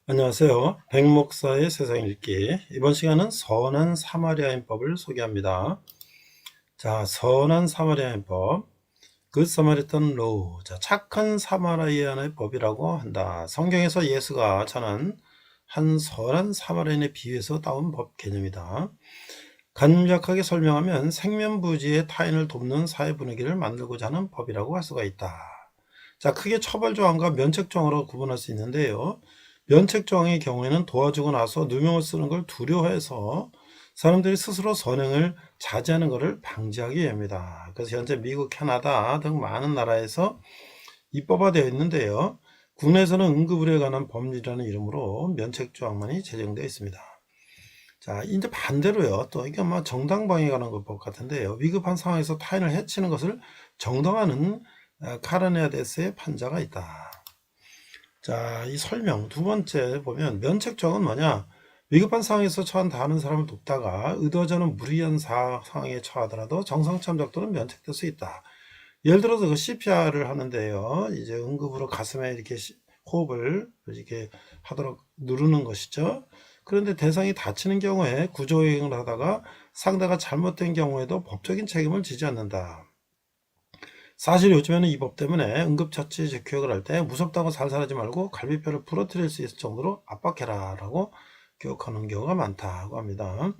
안녕하세요. 백목사의 세상 읽기. 이번 시간은 선한 사마리아인법을 소개합니다. 자, 선한 사마리아인법. Good Samaritan Law. 자, 착한 사마리아인의 법이라고 한다. 성경에서 예수가 전한 한 선한 사마리아인에 비유해서 따온 법 개념이다. 간략하게 설명하면 생면부지의 타인을 돕는 사회 분위기를 만들고자 하는 법이라고 할 수가 있다. 자, 크게 처벌조항과 면책조항으로 구분할 수 있는데요. 면책조항의 경우에는 도와주고 나서 누명을 쓰는 걸 두려워해서 사람들이 스스로 선행을 자제하는 것을 방지하기 위함이다. 그래서 현재 미국, 캐나다 등 많은 나라에서 입법화되어 있는데요. 국내에서는 응급의료에 관한 법률이라는 이름으로 면책조항만이 제정되어 있습니다. 자, 이제 반대로요. 또 이게 아마 정당방위에 관한 법 같은데요. 위급한 상황에서 타인을 해치는 것을 정당화하는 카르네아데스의 판자가 있다. 자, 이 설명 두 번째 보면 면책조항은 뭐냐? 위급한 상황에서 처한 다른 사람을 돕다가 의도하지 않은 무리한 상황에 처하더라도 정상참작 또는 면책될 수 있다. 예를 들어서 그 CPR을 하는데요. 이제 응급으로 가슴에 이렇게 호흡을 이렇게 하도록 누르는 것이죠. 그런데 대상이 다치는 경우에 구조행을 하다가 상대가 잘못된 경우에도 법적인 책임을 지지 않는다. 사실 요즘에는 이 법 때문에 응급처치 교육을 할 때 무섭다고 살살하지 말고 갈비뼈를 부러뜨릴 수 있을 정도로 압박해라 라고 교육하는 경우가 많다고 합니다.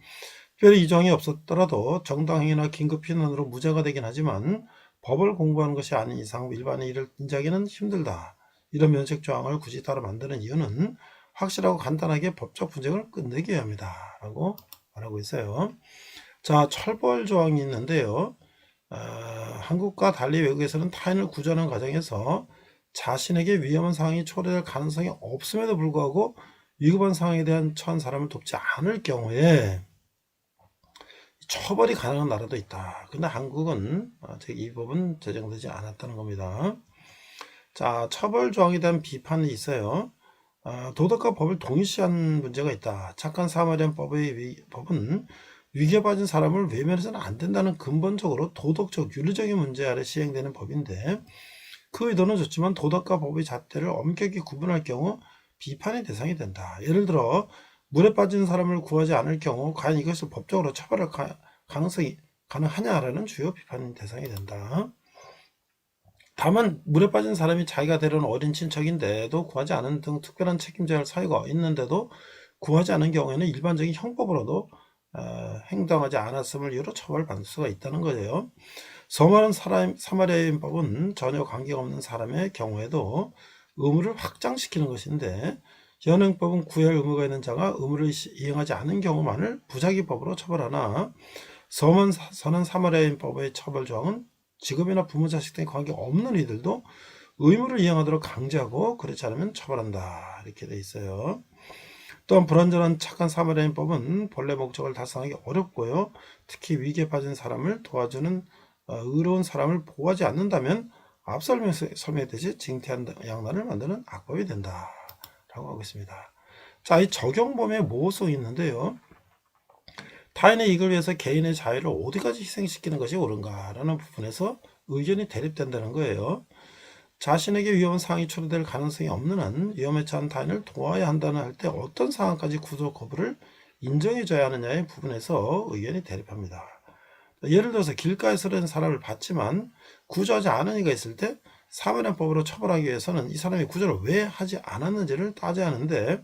특별히 이 조항이 없었더라도 정당행위나 긴급피난으로 무죄가 되긴 하지만 법을 공부하는 것이 아닌 이상 일반의 일을 인지하기는 힘들다. 이런 면책조항을 굳이 따로 만드는 이유는 확실하고 간단하게 법적 분쟁을 끝내기 위함이다 라고 말하고 있어요. 자, 처벌조항이 있는데요. 한국과 달리 외국에서는 타인을 구조하는 과정에서 자신에게 위험한 상황이 초래될 가능성이 없음에도 불구하고 위급한 상황에 대한 처한 사람을 돕지 않을 경우에 처벌이 가능한 나라도 있다. 근데 한국은 아직 이 법은 제정되지 않았다는 겁니다. 자, 처벌 조항에 대한 비판이 있어요. 도덕과 법을 동일시한 문제가 있다. 착한 사마리안 법은 위기에 빠진 사람을 외면해서는 안 된다는 근본적으로 도덕적, 윤리적인 문제 아래 시행되는 법인데 그 의도는 좋지만 도덕과 법의 잣대를 엄격히 구분할 경우 비판의 대상이 된다. 예를 들어 물에 빠진 사람을 구하지 않을 경우 과연 이것을 법적으로 처벌할 가능성이 가능하냐라는 주요 비판 대상이 된다. 다만 물에 빠진 사람이 자기가 데려온 어린 친척인데도 구하지 않은 등 특별한 책임져야 할 사유가 있는데도 구하지 않은 경우에는 일반적인 형법으로도 행동하지 않았음을 이유로 처벌받을 수가 있다는 거예요. 선한 사마리아인법은 전혀 관계가 없는 사람의 경우에도 의무를 확장시키는 것인데 현행법은 구할 의무가 있는 자가 의무를 이행하지 않은 경우만을 부작위법으로 처벌하나 선한 사마리아인법의 처벌 조항은 직업이나 부모 자식 등에 관계가 없는 이들도 의무를 이행하도록 강제하고 그렇지 않으면 처벌한다 이렇게 돼 있어요. 또한 불완전한 착한 사마리아인법은 본래 목적을 달성하기 어렵고요. 특히 위기에 빠진 사람을 도와주는 의로운 사람을 보호하지 않는다면 앞서 설명했듯이 징태한 양날을 만드는 악법이 된다 라고 하고 있습니다. 자, 이 적용범위에 모호성이 있는데요. 타인의 이익을 위해서 개인의 자유를 어디까지 희생시키는 것이 옳은가라는 부분에서 의견이 대립된다는 거예요. 자신에게 위험한 상황이 초래될 가능성이 없는 한 위험에 처한 타인을 도와야 한다는 할 때 어떤 상황까지 구조 거부를 인정해줘야 하느냐의 부분에서 의견이 대립합니다. 예를 들어서 길가에서 된 사람을 봤지만 구조하지 않은 이가 있을 때 사마리아법으로 처벌하기 위해서는 이 사람이 구조를 왜 하지 않았는지를 따져야 하는데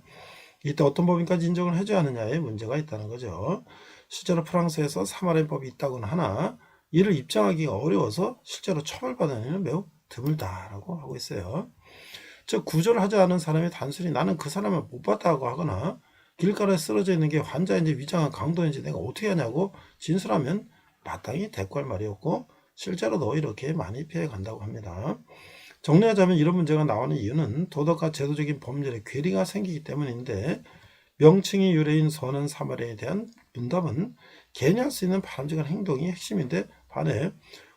이때 어떤 법인까지 인정을 해줘야 하느냐에 문제가 있다는 거죠. 실제로 프랑스에서 사마리아법이 있다고는 하나 이를 입증하기가 어려워서 실제로 처벌받는 일은 매우 드물다라고 하고 있어요. 즉 구조를 하지 않은 사람이 단순히 나는 그 사람을 못 봤다고 하거나 길가에 쓰러져 있는 게 환자인지 위장한 강도인지 내가 어떻게 하냐고 진술하면 마땅히 대꾸할 말이었고 실제로도 이렇게 많이 피해 간다고 합니다. 정리하자면 이런 문제가 나오는 이유는 도덕과 제도적인 법률에 괴리가 생기기 때문인데 명칭이 유래인 선한 사마리아에 대한 문답은 개인이 할 수 있는 바람직한 행동이 핵심인데 반해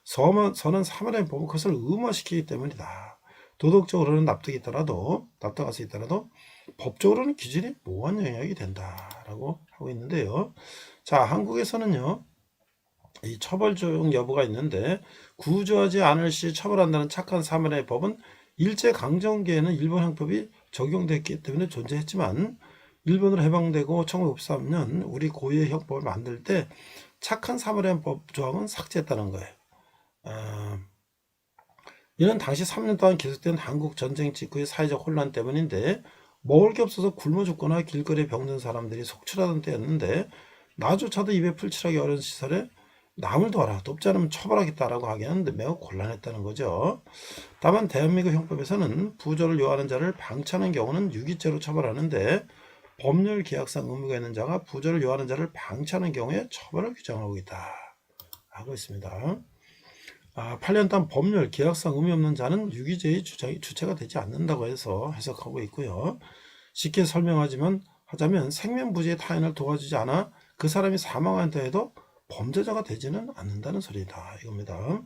선한 사마리아의 법은 그것을 의무화시키기 때문이다. 도덕적으로는 납득할 수 있더라도 법적으로는 기준이 모호한 영역이 된다라고 하고 있는데요. 자, 한국에서는요. 이 처벌적 여부가 있는데 구조하지 않을 시 처벌한다는 착한 사마리아의 법은 일제강점기에는 일본 형법이 적용됐기 때문에 존재했지만 일본으로 해방되고 1953년 우리 고유의 형법을 만들 때 착한 사마리안법 조항은 삭제했다는 거예요. 이는 당시 3년 동안 계속된 한국 전쟁 직후의 사회적 혼란 때문인데 먹을 게 없어서 굶어 죽거나 길거리에 병든 사람들이 속출하던 때였는데 나조차도 입에 풀칠하기 어려운 시설에 남을 도와라, 돕지 않으면 처벌하겠다라고 하기에는 매우 곤란했다는 거죠. 다만 대한민국 형법에서는 부조를 요하는 자를 방치하는 경우는 유기죄로 처벌하는데 법률 계약상 의무가 있는 자가 부조를 요하는 자를 방치하는 경우에 처벌을 규정하고 있다 하고 있습니다. 8년 동안 법률 계약상 의미 없는 자는 유기죄의 주체가 되지 않는다고 해서 해석하고 있고요. 쉽게 하자면 생명부지의 타인을 도와주지 않아 그 사람이 사망한다 해도 범죄자가 되지는 않는다는 소리다 이겁니다.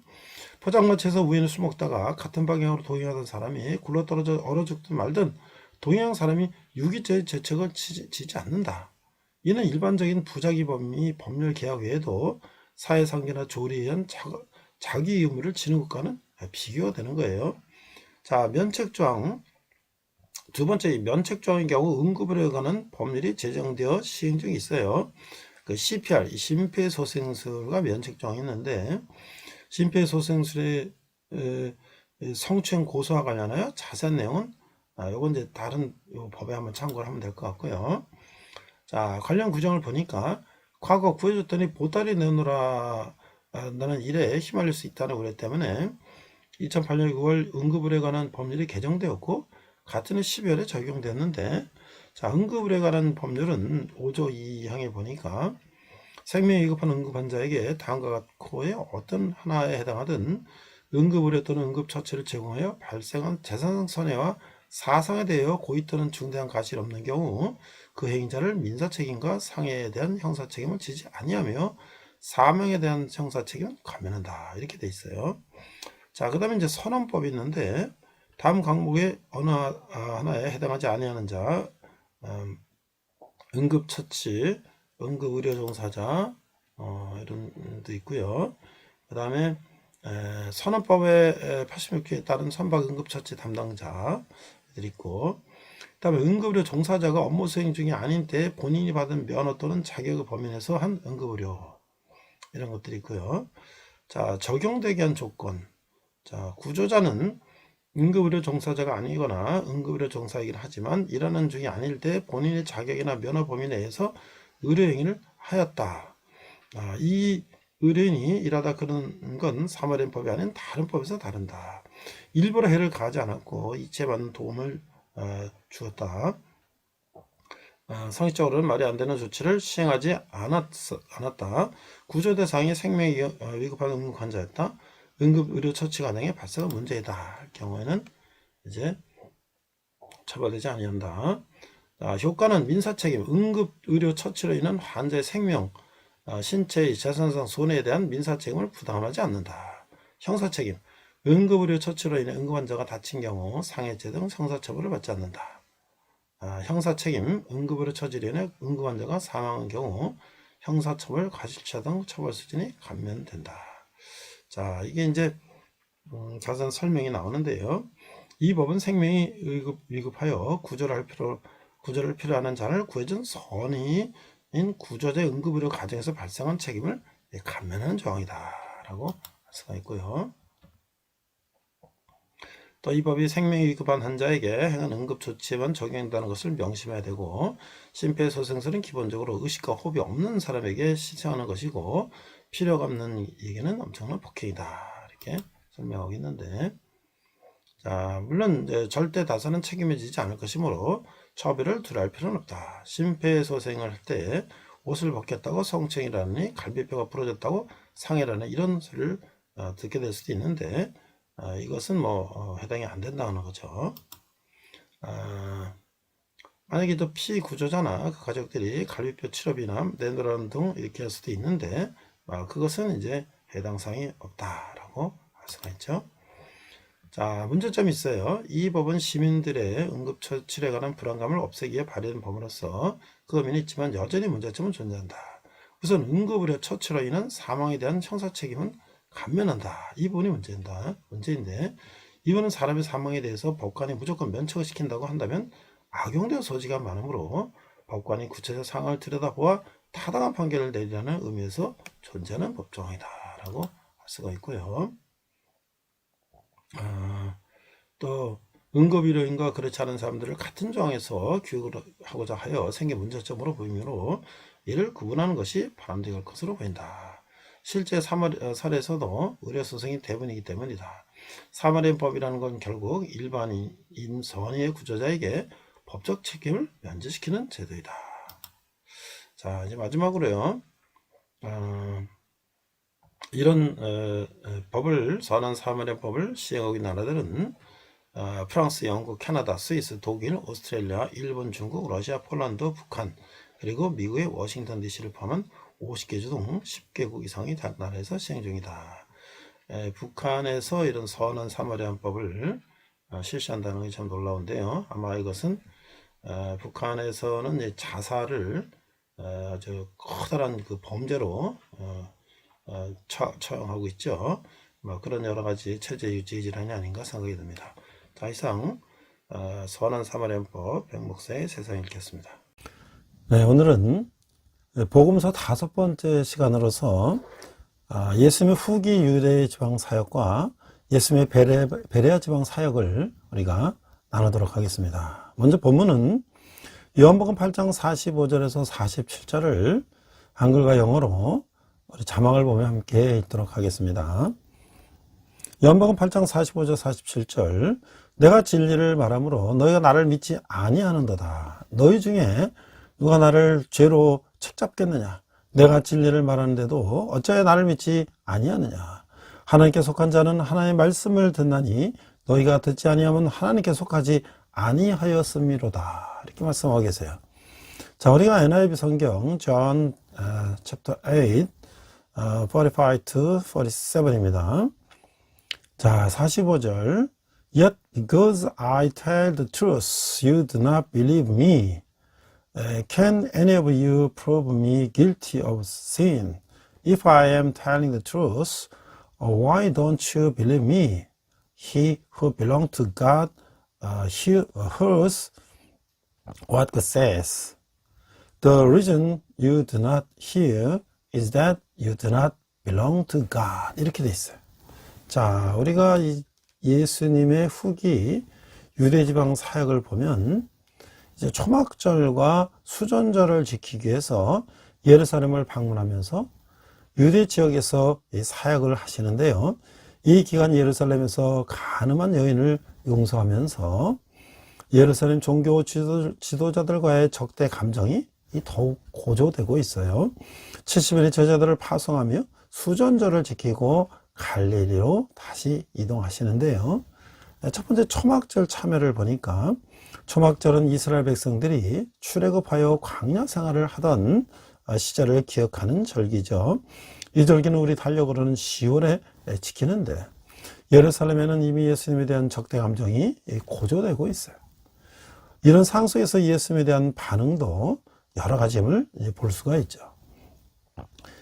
포장마차에서 우연히 술 먹다가 같은 방향으로 동행하던 사람이 굴러떨어져 얼어 죽든 말든 동행한 사람이 유기죄의 죄책을 지지 않는다. 이는 일반적인 부작위 법률 계약 외에도 사회상계나 조리에 의한 자기 의무를 지는 것과는 비교가 되는 거예요. 자, 면책조항. 두 번째, 면책조항의 경우 응급의료에 관한 법률이 제정되어 시행 중에 있어요. 그 CPR, 심폐소생술과 면책조항이 있는데, 심폐소생술의 성추행 고소와 관련하여 자세한 내용은 요건 이제 다른 법에 한번 참고를 하면 될 것 같고요. 자, 관련 규정을 보니까 과거 구해줬더니 보따리 내놓으라 나는 일에 휘말릴 수 있다는 우려 때문에 2008년 6월 응급의료에 관한 법률이 개정되었고 같은 해 12월에 적용됐는데, 자, 응급의료에 관한 법률은 5조 2항에 보니까 생명이 위급한 응급 환자에게 다음과 같고의 어떤 하나에 해당하든 응급의료 또는 응급처치를 제공하여 발생한 재산상 손해와 사상에 대하여 고의 또는 중대한 가실이 없는 경우 그 행위자를 민사책임과 상해에 대한 형사책임을 지지 아니하며 사망에 대한 형사책임은 감면한다 이렇게 돼 있어요. 자, 그 다음에 이제 선언법이 있는데 다음 항목에 어느 하나에 해당하지 아니하는 자, 응급처치, 응급의료종사자 이런 도 있고요. 그 다음에 선언법의 86조에 따른 선박 응급처치 담당자들이 있고, 그 다음에 응급의료 종사자가 업무 수행 중이 아닌 때 본인이 받은 면허 또는 자격의 범위 내에서 한 응급의료 이런 것들이 있고요. 자, 적용되게 한 조건. 자, 구조자는 응급의료 종사자가 아니거나 응급의료 종사이긴 하지만 일하는 중이 아닐 때 본인의 자격이나 면허 범위 내에서 의료행위를 하였다. 이 의료인이 일하다 그런 건 사마리안법이 아닌 다른 법에서 다른다. 일부러 해를 가하지 않았고 이치에 맞는 도움을 주었다. 상식적으로는 말이 안 되는 조치를 시행하지 않았다. 구조 대상이 생명이 위급한 응급 환자였다. 응급의료 처치 과정에 발생한 문제이다 할 경우에는 이제 처벌되지 아니한다. 효과는 민사책임, 응급의료 처치로 인한 환자의 생명, 신체의 재산상 손해에 대한 민사책임을 부담하지 않는다. 형사책임, 응급의료 처치로 인해 응급환자가 다친 경우 상해죄 등 형사처벌을 받지 않는다. 형사책임, 응급의료 처치로 인해 응급환자가 사망한 경우 형사처벌, 과실치사 등 처벌 수준이 감면된다. 자, 이게 이제 자세한 설명이 나오는데요. 이 법은 생명이 위급하여 구조를 필요하는 자를 구해준 선의인 구조제 응급의료 과정에서 발생한 책임을 감면하는 조항이다 라고 할 수가 있고요. 또 이 법이 생명이 위급한 환자에게 행한 응급조치에만 적용된다는 것을 명심해야 되고, 심폐소생술은 기본적으로 의식과 호흡이 없는 사람에게 시행하는 것이고 필요가 없는 이에게는 엄청난 폭행이다 이렇게 설명하고 있는데, 자, 물론 절대 다사는 책임을 지지 않을 것이므로 처벌을 두려워할 필요는 없다. 심폐소생을 할 때 옷을 벗겼다고 성추행이라느니 갈비뼈가 부러졌다고 상해라는 이런 소리를 듣게 될 수도 있는데 이것은 해당이 안 된다는 거죠. 만약에 또 피구조자나 그 가족들이 갈비뼈 치료비나 내노란 등 이렇게 할 수도 있는데 그것은 이제 해당 사항이 없다라고 할 수가 있죠. 자, 문제점이 있어요. 이 법은 시민들의 응급처치에 관한 불안감을 없애기 위해 발의된 법으로서 그 의미는 있지만 여전히 문제점은 존재한다. 우선 응급의료 처치로 인한 사망에 대한 형사책임은 감면한다. 이 부분이 문제인데 이번은 사람의 사망에 대해서 법관이 무조건 면책을 시킨다고 한다면 악용될 소지가 많으므로 법관이 구체적 상황을 들여다보아 타당한 판결을 내리라는 의미에서 존재하는 법조항이다 라고 할 수가 있고요. 또 응급의료인과 그렇지 않은 사람들을 같은 조항에서 교육을 하고자 하여 생긴 문제점으로 보이므로 이를 구분하는 것이 바람직할 것으로 보인다. 실제 사례에서도 의료소송이 대부분이기 때문이다. 사마리안법이라는 건 결국 일반인 선의의 구조자에게 법적 책임을 면제시키는 제도이다. 자, 이제 마지막으로요. 이런 법을 선한 사마리안법을 시행하고 있는 나라들은 프랑스, 영국, 캐나다, 스위스, 독일, 오스트레일리아, 일본, 중국, 러시아, 폴란드, 북한, 그리고 미국의 워싱턴 DC를 포함한 50개 주 등 10개국 이상의 나라에서 시행 중이다. 북한에서 이런 선한 사마리안법을 실시한다는 게 참 놀라운데요. 아마 이것은 북한에서는 자살을 아주 커다란 그 범죄로 처형하고 있죠. 뭐 그런 여러 가지 체제 유지 질환이 아닌가 생각이 듭니다. 자, 이상 선한 사마리안법 백목사의 세상 읽겠습니다. 네, 오늘은 복음서 5번째 시간으로서 예수님의 후기 유대 지방 사역과 예수님의 베레아 지방 사역을 우리가 나누도록 하겠습니다. 먼저 본문은 요한복음 8장 45절에서 47절을 한글과 영어로 우리 자막을 보며 함께 읽도록 하겠습니다. 요한복음 8장 45절 47절 내가 진리를 말하므로 너희가 나를 믿지 아니하는도다. 너희 중에 누가 나를 죄로 책잡겠느냐? 내가 진리를 말하는데도 어찌하여 나를 믿지 아니하느냐? 하나님께 속한 자는 하나님의 말씀을 듣나니 너희가 듣지 아니하면 하나님께 속하지 아니하였음이로다. 이렇게 말씀하고 계세요. 자, 우리가 NIV 성경 John chapter 8 45 to 47입니다. 자, 45절 Yet because I tell the truth, you do not believe me. Can any of you prove me guilty of sin? If I am telling the truth, why don't you believe me? He who belongs to God hears what God says. The reason you do not hear is that you do not belong to God. 이렇게 돼 있어요. 자, 우리가 예수님의 후기 유대지방 사역을 보면 이제 초막절과 수전절을 지키기 위해서 예루살렘을 방문하면서 유대 지역에서 사역을 하시는데요. 이 기간 예루살렘에서 가늠한 여인을 용서하면서 예루살렘 종교 지도자들과의 적대 감정이 더욱 고조되고 있어요. 70일의 제자들을 파송하며 수전절을 지키고 갈릴리로 다시 이동하시는데요. 첫 번째 초막절 참여를 보니까 초막절은 이스라엘 백성들이 출애굽하여 광야 생활을 하던 시절을 기억하는 절기죠. 이 절기는 우리 달력으로는 10월에 지키는데 예루살렘에는 이미 예수님에 대한 적대 감정이 고조되고 있어요. 이런 상황 속에서 예수님에 대한 반응도 여러 가지를 볼 수가 있죠.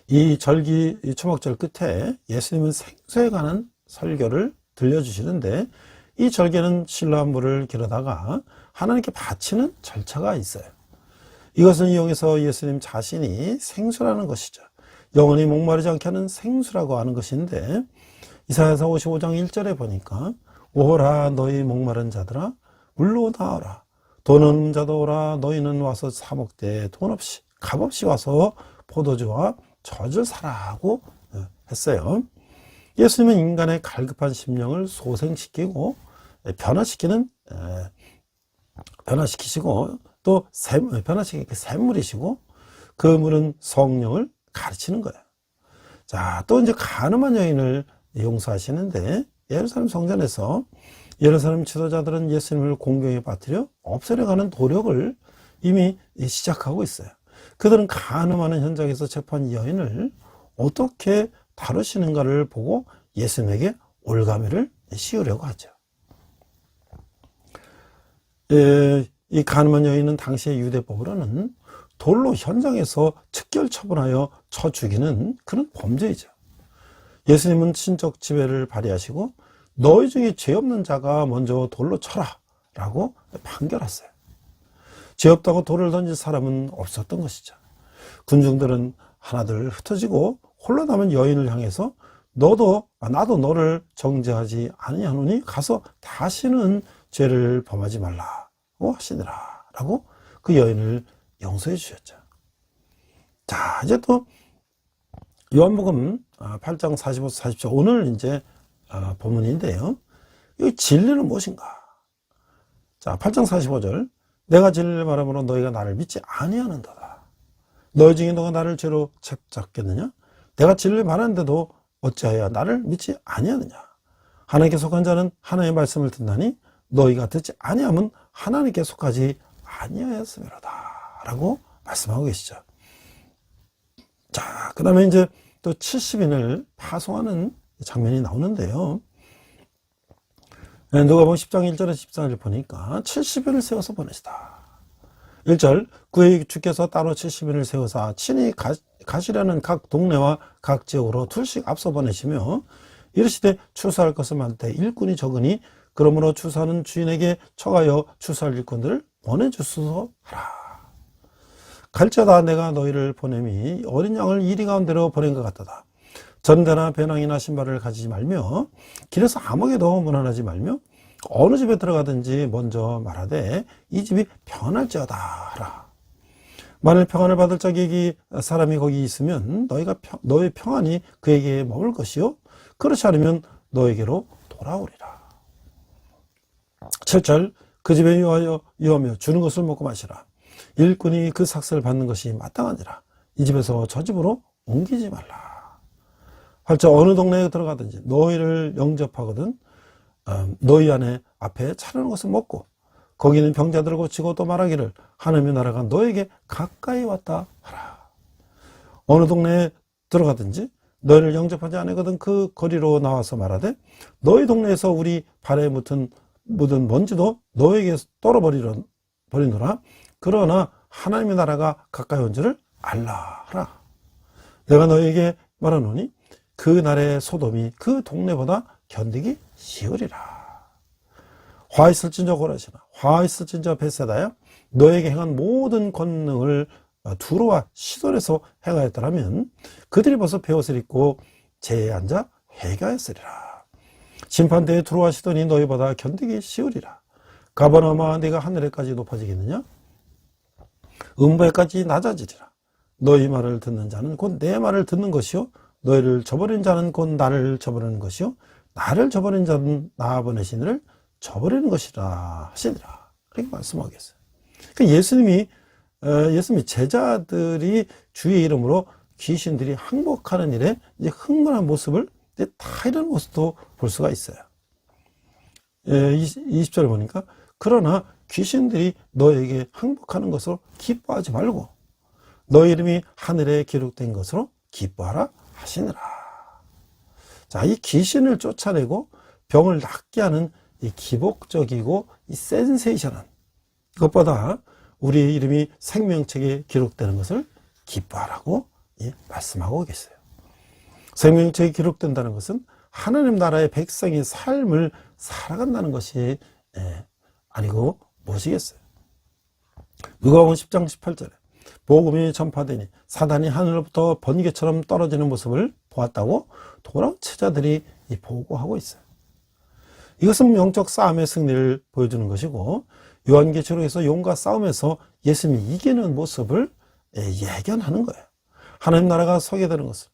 이 절기 초막절 끝에 예수님은 생수에 관한 설교를 들려주시는데 이 절개는 신라한 물을 기르다가 하나님께 바치는 절차가 있어요. 이것을 이용해서 예수님 자신이 생수라는 것이죠. 영원히 목마르지 않게 하는 생수라고 하는 것인데 이사야서 55장 1절에 보니까 오라 너희 목마른 자들아 물로 나오라 돈 없는 자도 오라 너희는 와서 사 먹되 돈 없이 값없이 와서 포도주와 젖을 사라고 했어요. 예수님은 인간의 갈급한 심령을 소생시키고 변화시키시고 또 변화시키는 샘물이시고 그 물은 성령을 가르치는 거예요. 자, 또 이제 가늠한 여인을 용서하시는데 예루살렘 성전에서 예루살렘 지도자들은 예수님을 공경에 빠뜨려 없애려가는 노력을 이미 시작하고 있어요. 그들은 가늠하는 현장에서 재판 여인을 어떻게 다루시는가를 보고 예수님에게 올가미를 씌우려고 하죠. 이 가늠한 여인은 당시의 유대법으로는 돌로 현장에서 즉결 처분하여 쳐 죽이는 그런 범죄이죠. 예수님은 신적 지배를 발휘하시고 너희 중에 죄 없는 자가 먼저 돌로 쳐라 라고 판결했어요. 죄 없다고 돌을 던질 사람은 없었던 것이죠. 군중들은 하나둘 흩어지고 홀로 남은 여인을 향해서 나도 너를 정죄하지 아니하노니 가서 다시는 죄를 범하지 말라고 하시니라 라고 그 여인을 용서해 주셨죠. 자, 이제 또 요한복음 8장 45, 47 오늘 이제 본문인데요. 이 진리는 무엇인가? 자, 8장 45절 내가 진리를 말함으로 너희가 나를 믿지 아니하는도다. 너희 중에 너가 나를 죄로 책잡겠느냐? 내가 진리를 말하는데도 어찌하여 나를 믿지 아니하느냐? 하나님께 속한 자는 하나님의 말씀을 듣나니 너희가 듣지 아니하면 하나님께 속하지 아니하였음이로다 라고 말씀하고 계시죠. 자, 그 다음에 이제 또 70인을 파송하는 장면이 나오는데요. 누가복음 10장 1절에서 14절 보니까 70인을 세워서 보내시다. 1절 그의 주께서 따로 70인을 세워서 친히 가시려는 각 동네와 각 지역으로 둘씩 앞서 보내시며 이르시되 추수할 것을 많되 일꾼이 적으니 그러므로 추수하는 주인에게 청하여 추수할 일꾼들을 보내주소서 하라. 갈지어다 내가 너희를 보냄이 어린 양을 이리 가운데로 보낸 것 같도다. 전대나 배낭이나 신발을 가지지 말며 길에서 아무에게도 문안하지 말며 어느 집에 들어가든지 먼저 말하되 이 집이 평안할지어다 하라. 만일 평안을 받을 자에게 사람이 거기 있으면 너의 평안이 그에게 머물 것이요 그렇지 않으면 너에게로 돌아오리라. 7절 그 집에 유하며 주는 것을 먹고 마시라. 일꾼이 그 삭슬을 받는 것이 마땅하니라. 이 집에서 저 집으로 옮기지 말라. 8절 어느 동네에 들어가든지 너희를 영접하거든 너희 안에 앞에 차려놓은 것을 먹고 거기는 병자들을 고치고 또 말하기를 하나님의 나라가 너에게 가까이 왔다 하라. 어느 동네에 들어가든지 너희를 영접하지 않거든 그 거리로 나와서 말하되 너희 동네에서 우리 발에 묻은 먼지도 너에게 떨어버리노라. 그러나 하나님의 나라가 가까이 온 줄을 알라 하라. 내가 너에게 말하노니 그 날의 소돔이 그 동네보다 견디기 쉬우리라. 화 있을진저 고라시나 화 있을진저 벳세다야 너에게 행한 모든 권능을 두로와 시돈에서 행하였더라면 그들이 벌써 베옷을 입고 제에 앉아 회개하였으리라. 심판대에 두로와 시돈이 너희보다 견디기 쉬우리라. 가버나움아 네가 하늘에까지 높아지겠느냐? 음부에까지 낮아지리라. 너희 말을 듣는 자는 곧 내 말을 듣는 것이요 너희를 저버린 자는 곧 나를 저버리는 것이요 나를 저버린 자는 나 보내신 이를 저버리는 것이라 하시니라. 그렇게 말씀하겠어요. 그러니까 예수님이 제자들이 주의 이름으로 귀신들이 항복하는 일에 이제 흥분한 모습을 다 이런 모습도 볼 수가 있어요. 20절 보니까 그러나 귀신들이 너에게 항복하는 것으로 기뻐하지 말고 너의 이름이 하늘에 기록된 것으로 기뻐하라 하시니라. 자, 이 귀신을 쫓아내고 병을 낫게 하는 이 기복적이고 이 센세이션한 이것보다 우리의 이름이 생명책에 기록되는 것을 기뻐하라고 말씀하고 계세요. 생명책에 기록된다는 것은 하나님 나라의 백성의 삶을 살아간다는 것이 아니고 무엇이겠어요? 누가복음 10장 18절에 복음이 전파되니 사단이 하늘로부터 번개처럼 떨어지는 모습을 보았다고 돌아온 제자들이 보고하고 있어요. 이것은 영적 싸움의 승리를 보여주는 것이고 요한계시록에서 용과 싸움에서 예수님이 이기는 모습을 예견하는 거예요. 하나님 나라가 서게 되는 것을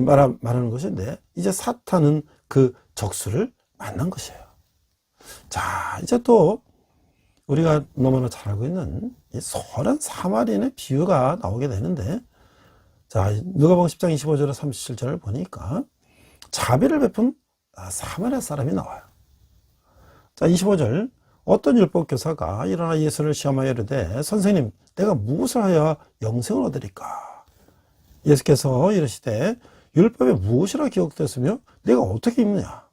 말하는 것인데 이제 사탄은 그 적수를 만난 것이에요. 자, 이제 또 우리가 너무나 잘 알고 있는 이 선한 사마리인의 비유가 나오게 되는데 자, 누가복음 10장 25절에 37절을 보니까 자비를 베푼 사마리아 사람이 나와요. 자, 25절 어떤 율법 교사가 일어나 예수를 시험하여 이르되 선생님 내가 무엇을 하여 영생을 얻으리까? 예수께서 이르시되 율법에 무엇이라 기록되었으며 내가 어떻게 읽느냐?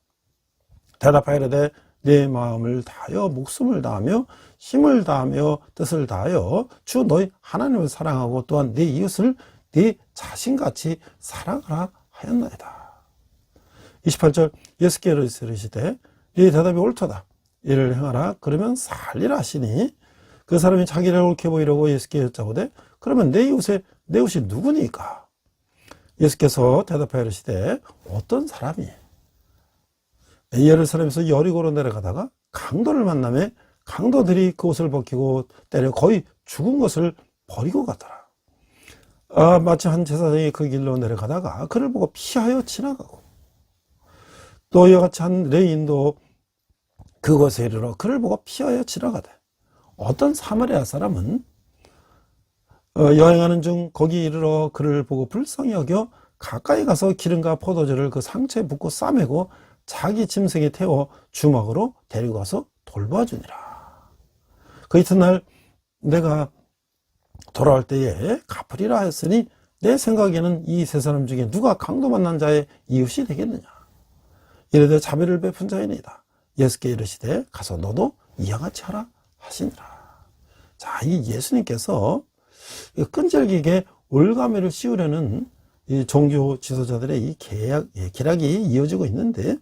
대답하여 이르되 내 마음을 다하여 목숨을 다하며 힘을 다하며 뜻을 다하여 주 너희 하나님을 사랑하고 또한 내 이웃을 네 자신같이 사랑하라 하였나이다. 28절 예수께서 이르시되 네 대답이 옳도다. 이를 행하라. 그러면 살리라 하시니 그 사람이 자기를 옳게 보이려고 예수께 여짜보되 그러면 내 이웃이 누구니까? 예수께서 대답하여 이르시되 어떤 사람이 예루살렘에서 여리고로 내려가다가 강도를 만나매 강도들이 그 옷을 벗기고 때려 거의 죽은 것을 버리고 갔더라. 마침 한 제사장이 그 길로 내려가다가 그를 보고 피하여 지나가고 또 이와 같이 한 레인도 그곳에 이르러 그를 보고 피하여 지나가되 어떤 사마리아 사람은 여행하는 중 거기 이르러 그를 보고 불쌍히 여겨 가까이 가서 기름과 포도주를 그 상처에 붓고 싸매고 자기 짐승에 태워 주먹으로 데리고 가서 돌봐주니라. 그 이튿날 내가 돌아올 때에 갚으리라 했으니 내 생각에는 이 세 사람 중에 누가 강도 만난 자의 이웃이 되겠느냐. 이르되 자비를 베푼 자이니이다. 예수께 이르시되 가서 너도 이와 같이 하라 하시니라. 자, 이 예수님께서 끈질기게 올가매를 씌우려는 이 종교 지도자들의 이 계략이 이어지고 있는데,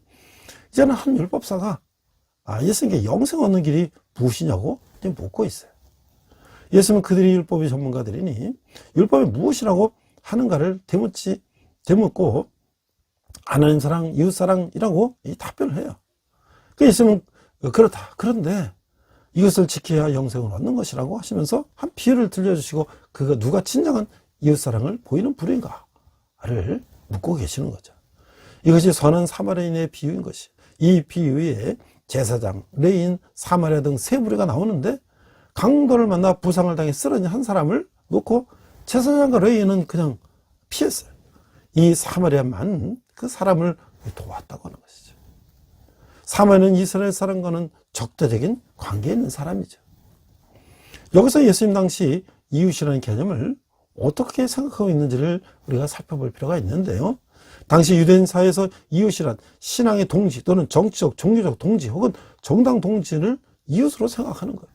이제는 한 율법사가 예수님께 영생 얻는 길이 무엇이냐고 묻고 있어요. 예수님은 그들이 율법의 전문가들이니 율법이 무엇이라고 하는가를 되묻고 하나님 사랑, 이웃 사랑이라고 답변을 해요. 그 예수님은 그렇다. 그런데 이것을 지켜야 영생을 얻는 것이라고 하시면서 한 비유를 들려주시고 그가 누가 진정한 이웃 사랑을 보이는 불인가를 묻고 계시는 거죠. 이것이 선한 사마리아인의 비유인 것이. 이 비유에 제사장, 레인, 사마리아 등 세 부류가 나오는데 강도를 만나 부상을 당해 쓰러진 한 사람을 놓고 제사장과 레인은 그냥 피했어요. 이 사마리아만 그 사람을 도왔다고 하는 것이죠. 사마리아는 이스라엘 사람과는 적대적인 관계에 있는 사람이죠. 여기서 예수님 당시 이웃이라는 개념을 어떻게 생각하고 있는지를 우리가 살펴볼 필요가 있는데요. 당시 유대인 사회에서 이웃이란 신앙의 동지 또는 정치적, 종교적 동지 혹은 정당 동지를 이웃으로 생각하는 거예요.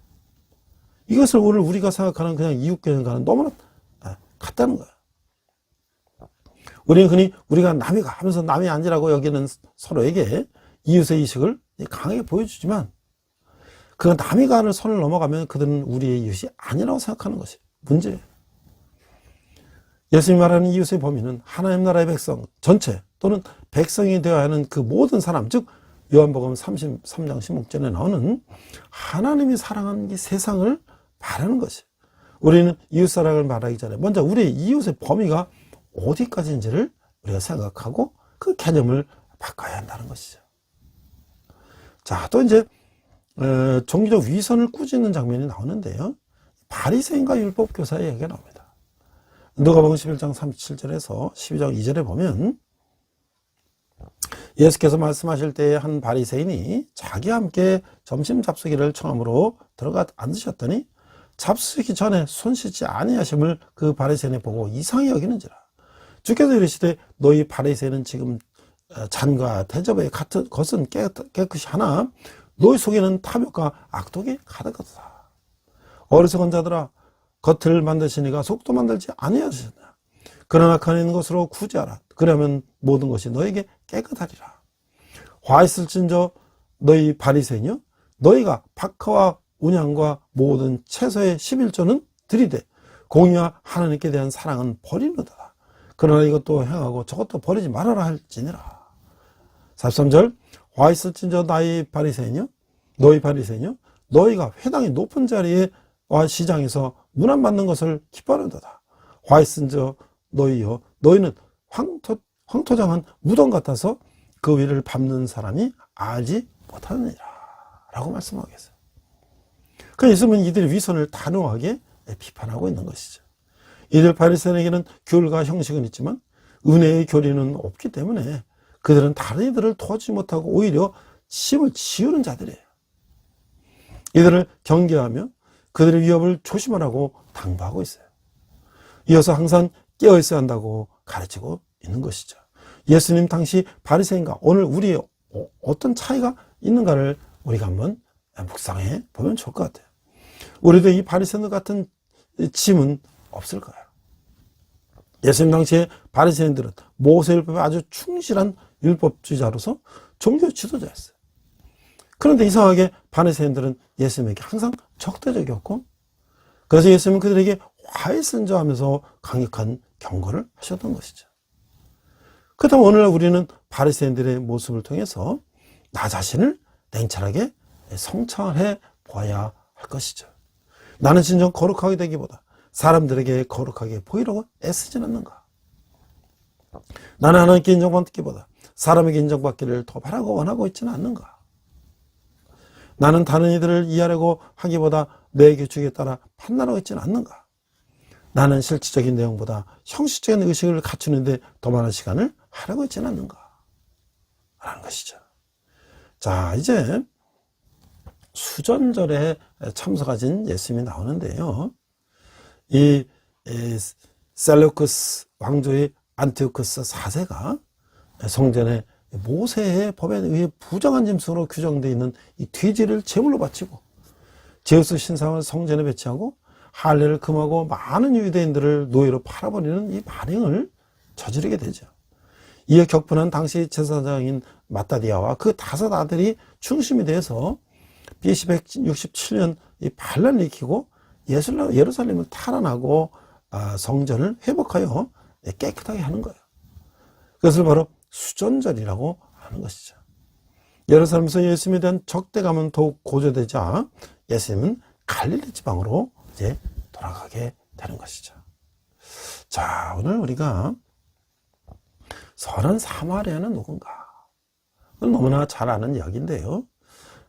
이것을 오늘 우리가 생각하는 그냥 이웃 개념과는 너무나 같다는 거예요. 우리는 흔히 우리가 남이가 하면서 남이 아니라고 여기는 서로에게 이웃의 의식을 강하게 보여주지만 그 남이 가는 선을 넘어가면 그들은 우리의 이웃이 아니라고 생각하는 것이 문제예요. 예수님이 말하는 이웃의 범위는 하나님 나라의 백성 전체 또는 백성이 되어야 하는 그 모든 사람, 즉 요한복음 33장 16절에 나오는 하나님이 사랑하는 이 세상을 말하는 것이. 우리는 이웃사랑을 말하기 전에 먼저 우리의 이웃의 범위가 어디까지인지를 우리가 생각하고 그 개념을 바꿔야 한다는 것이죠. 자, 또 이제 종교적 위선을 꾸짖는 장면이 나오는데요. 바리새인과 율법교사의 얘기가 나옵니다. 누가복음 11장 37절에서 12장 2절에 보면 예수께서 말씀하실 때에 한 바리새인이 자기와 함께 점심 잡수기를 청함으로 들어가 앉으셨더니 잡수기 전에 손 씻지 아니하심을 그 바리새인이 보고 이상히 여기는지라. 주께서 이르시되 너희 바리새인은 지금 잔과 대접의 같은 것은 깨끗이 하나 너희 속에는 탐욕과 악독이 가득하다. 어리석은 자들아, 겉을 만드시니가 속도 만들지 아니하셨나. 그러나 간에 있는 것으로 구제하라. 그러면 모든 것이 너에게 깨끗하리라. 화 있을진저 너희 바리새인이여, 너희가 박하와 운양과 모든 채소의 11조는 들이되 공의와 하나님께 대한 사랑은 버리는도다. 그러나 이것도 행하고 저것도 버리지 말아라 할지니라. 43절 화 있을진저 너희 바리새인이여, 너희가 회당의 높은 자리에와 시장에서 문안 받는 것을 기뻐하는도다. 화 있은저 너희여, 너희는 황토장한 무덤 같아서 그 위를 밟는 사람이 알지 못하느니라 라고 말씀하겠어요. 그 예수님은 이들의 위선을 단호하게 비판하고 있는 것이죠. 이들 바리새인에게는 규율과 형식은 있지만 은혜의 교리는 없기 때문에 그들은 다른 이들을 도와주지 못하고 오히려 심을 지우는 자들이에요. 이들을 경계하며 그들의 위협을 조심하라고 당부하고 있어요. 이어서 항상 깨어 있어야 한다고 가르치고 있는 것이죠. 예수님 당시 바리새인과 오늘 우리의 어떤 차이가 있는가를 우리가 한번 묵상해 보면 좋을 것 같아요. 우리도 이 바리새인들 같은 짐은 없을 거예요. 예수님 당시에 바리새인들은 모세율법에 아주 충실한 율법주의자로서 종교 지도자였어요. 그런데 이상하게 바리새인들은 예수님에게 항상 적대적이었고, 그래서 예수님은 그들에게 화해선저하면서 강력한 경고를 하셨던 것이죠. 그렇다면 오늘날 우리는 바리새인들의 모습을 통해서 나 자신을 냉철하게 성찰해 보아야 할 것이죠. 나는 진정 거룩하게 되기보다 사람들에게 거룩하게 보이려고 애쓰진 않는가? 나는 하나님께 인정받기보다 사람에게 인정받기를 더 바라고 원하고 있지는 않는가? 나는 다른 이들을 이해하려고 하기보다 내 규칙에 따라 판단하고 있지는 않는가? 나는 실질적인 내용보다 형식적인 의식을 갖추는데 더 많은 시간을 하려고 있지는 않는가? 라는 것이죠. 자, 이제 수전절에 참석하신 예수님이 나오는데요. 이 셀루쿠스 왕조의 안티오쿠스 4세가 성전에 모세의 법에 의해 부정한 짐승으로 규정되어 있는 이 돼지를 제물로 바치고 제우스 신상을 성전에 배치하고 할례를 금하고 많은 유대인들을 노예로 팔아버리는 이 만행을 저지르게 되죠. 이에 격분한 당시 제사장인 마따디아와 그 5 아들이 중심이 돼서 BC 167년 이 반란을 일으키고 예루살렘을 탈환하고 성전을 회복하여 깨끗하게 하는 거예요. 그것을 바로 수전절이라고 하는 것이죠. 예루살렘에서 예수님에 대한 적대감은 더욱 고조되자 예수님은 갈릴리 지방으로 이제 돌아가게 되는 것이죠. 자, 오늘 우리가 선한 사마리아는 누군가? 너무나 잘 아는 이야기인데요.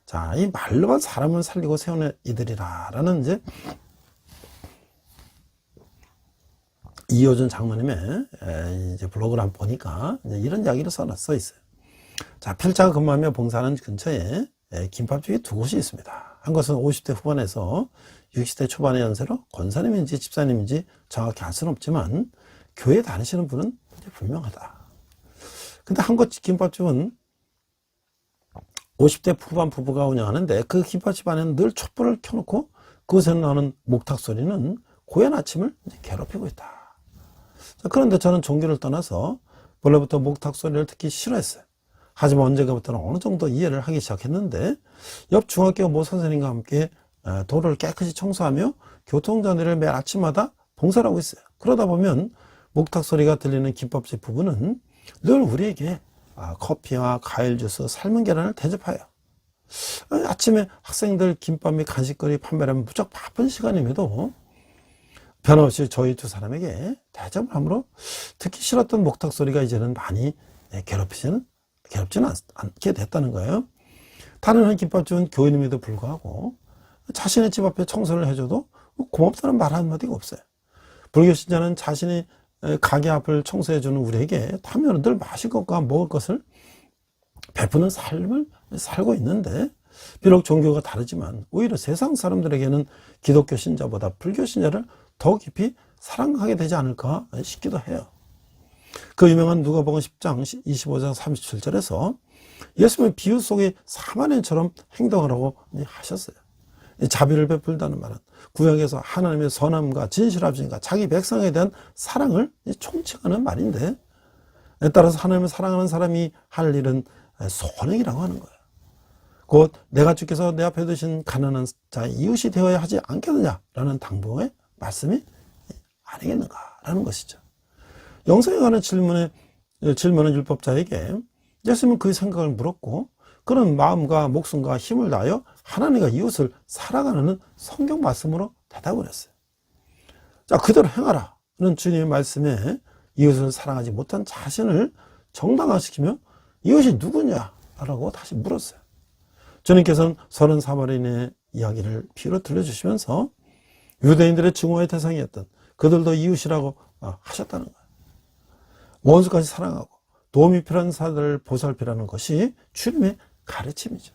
자, 이 말로만 사람을 살리고 세우는 이들이라는 이제 이효준 장모님의 이제 블로그를 한번 보니까 이런 이야기를 써 있어요. 자, 필자가 근무하며 봉사하는 근처에 김밥집이 2곳이 있습니다. 한 곳은 50대 후반에서 60대 초반의 연세로 권사님인지 집사님인지 정확히 알 수는 없지만 교회 다니시는 분은 분명하다. 근데 한 곳 김밥집은 50대 후반 부부가 운영하는데 그 김밥집 안에는 늘 촛불을 켜놓고 그곳에서 나오는 목탁 소리는 고얀 아침을 괴롭히고 있다. 자, 그런데 저는 종교를 떠나서 원래부터 목탁 소리를 듣기 싫어했어요. 하지만 언젠가부터는 어느 정도 이해를 하기 시작했는데 옆 중학교 모 선생님과 함께 도로를 깨끗이 청소하며 교통정리를 매일 아침마다 봉사를 하고 있어요. 그러다 보면 목탁 소리가 들리는 김밥집 부부는 늘 우리에게 커피와 과일 주스, 삶은 계란을 대접하여 아침에 학생들 김밥 및 간식거리 판매하면 무척 바쁜 시간임에도 변함없이 저희 2 사람에게 대접을 함으로 듣기 싫었던 목탁 소리가 이제는 많이 괴롭지는 않게 됐다는 거예요. 다른 한 김밥집은 교인임에도 불구하고 자신의 집 앞에 청소를 해줘도 고맙다는 말 한마디가 없어요. 불교 신자는 자신이 가게 앞을 청소해주는 우리에게 타면 늘 마실 것과 먹을 것을 베푸는 삶을 살고 있는데 비록 종교가 다르지만 오히려 세상 사람들에게는 기독교 신자보다 불교 신자를 더 깊이 사랑하게 되지 않을까 싶기도 해요. 그 유명한 누가복음 10장 25장 37절에서 예수님의 비유 속에 사마리아인처럼 행동하라고 하셨어요. 자비를 베풀다는 말은 구약에서 하나님의 선함과 진실함과 자기 백성에 대한 사랑을 총칭하는 말인데 따라서 하나님을 사랑하는 사람이 할 일은 선행이라고 하는 거예요. 곧 내가 주께서 내 앞에 두신 가난한 자의 이웃이 되어야 하지 않겠느냐라는 당부의 말씀이 아니겠는가라는 것이죠. 영성에 관한 질문은 율법자에게 예수님은 그 생각을 물었고 그런 마음과 목숨과 힘을 다하여 하나님과 이웃을 사랑하는 성경 말씀으로 대답을 했어요. 자, 그대로 행하라는 주님의 말씀에 이웃을 사랑하지 못한 자신을 정당화시키며 이웃이 누구냐라고 다시 물었어요. 주님께서는 선한 사마리아인의 이야기를 비유로 들려주시면서 유대인들의 증오의 대상이었던 그들도 이웃이라고 하셨다는 거예요. 원수까지 사랑하고 도움이 필요한 사람들을 보살피라는 것이 주님의 가르침이죠.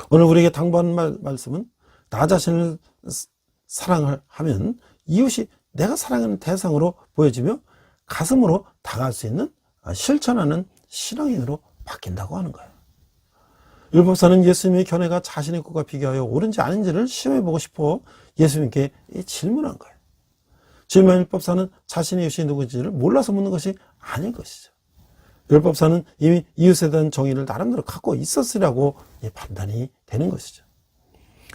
오늘 우리에게 당부하는 말씀은 나 자신을 사랑을 하면 이웃이 내가 사랑하는 대상으로 보여지며 가슴으로 다가갈 수 있는 실천하는 신앙인으로 바뀐다고 하는 거예요. 율법사는 예수님의 견해가 자신의 것과 비교하여 옳은지 아닌지를 시험해보고 싶어 예수님께 질문한 거예요. 질문 율법사는 자신의 이웃이 누구인지를 몰라서 묻는 것이 아닌 것이죠. 율법사는 이미 이웃에 대한 정의를 나름대로 갖고 있었으라고 판단이 되는 것이죠.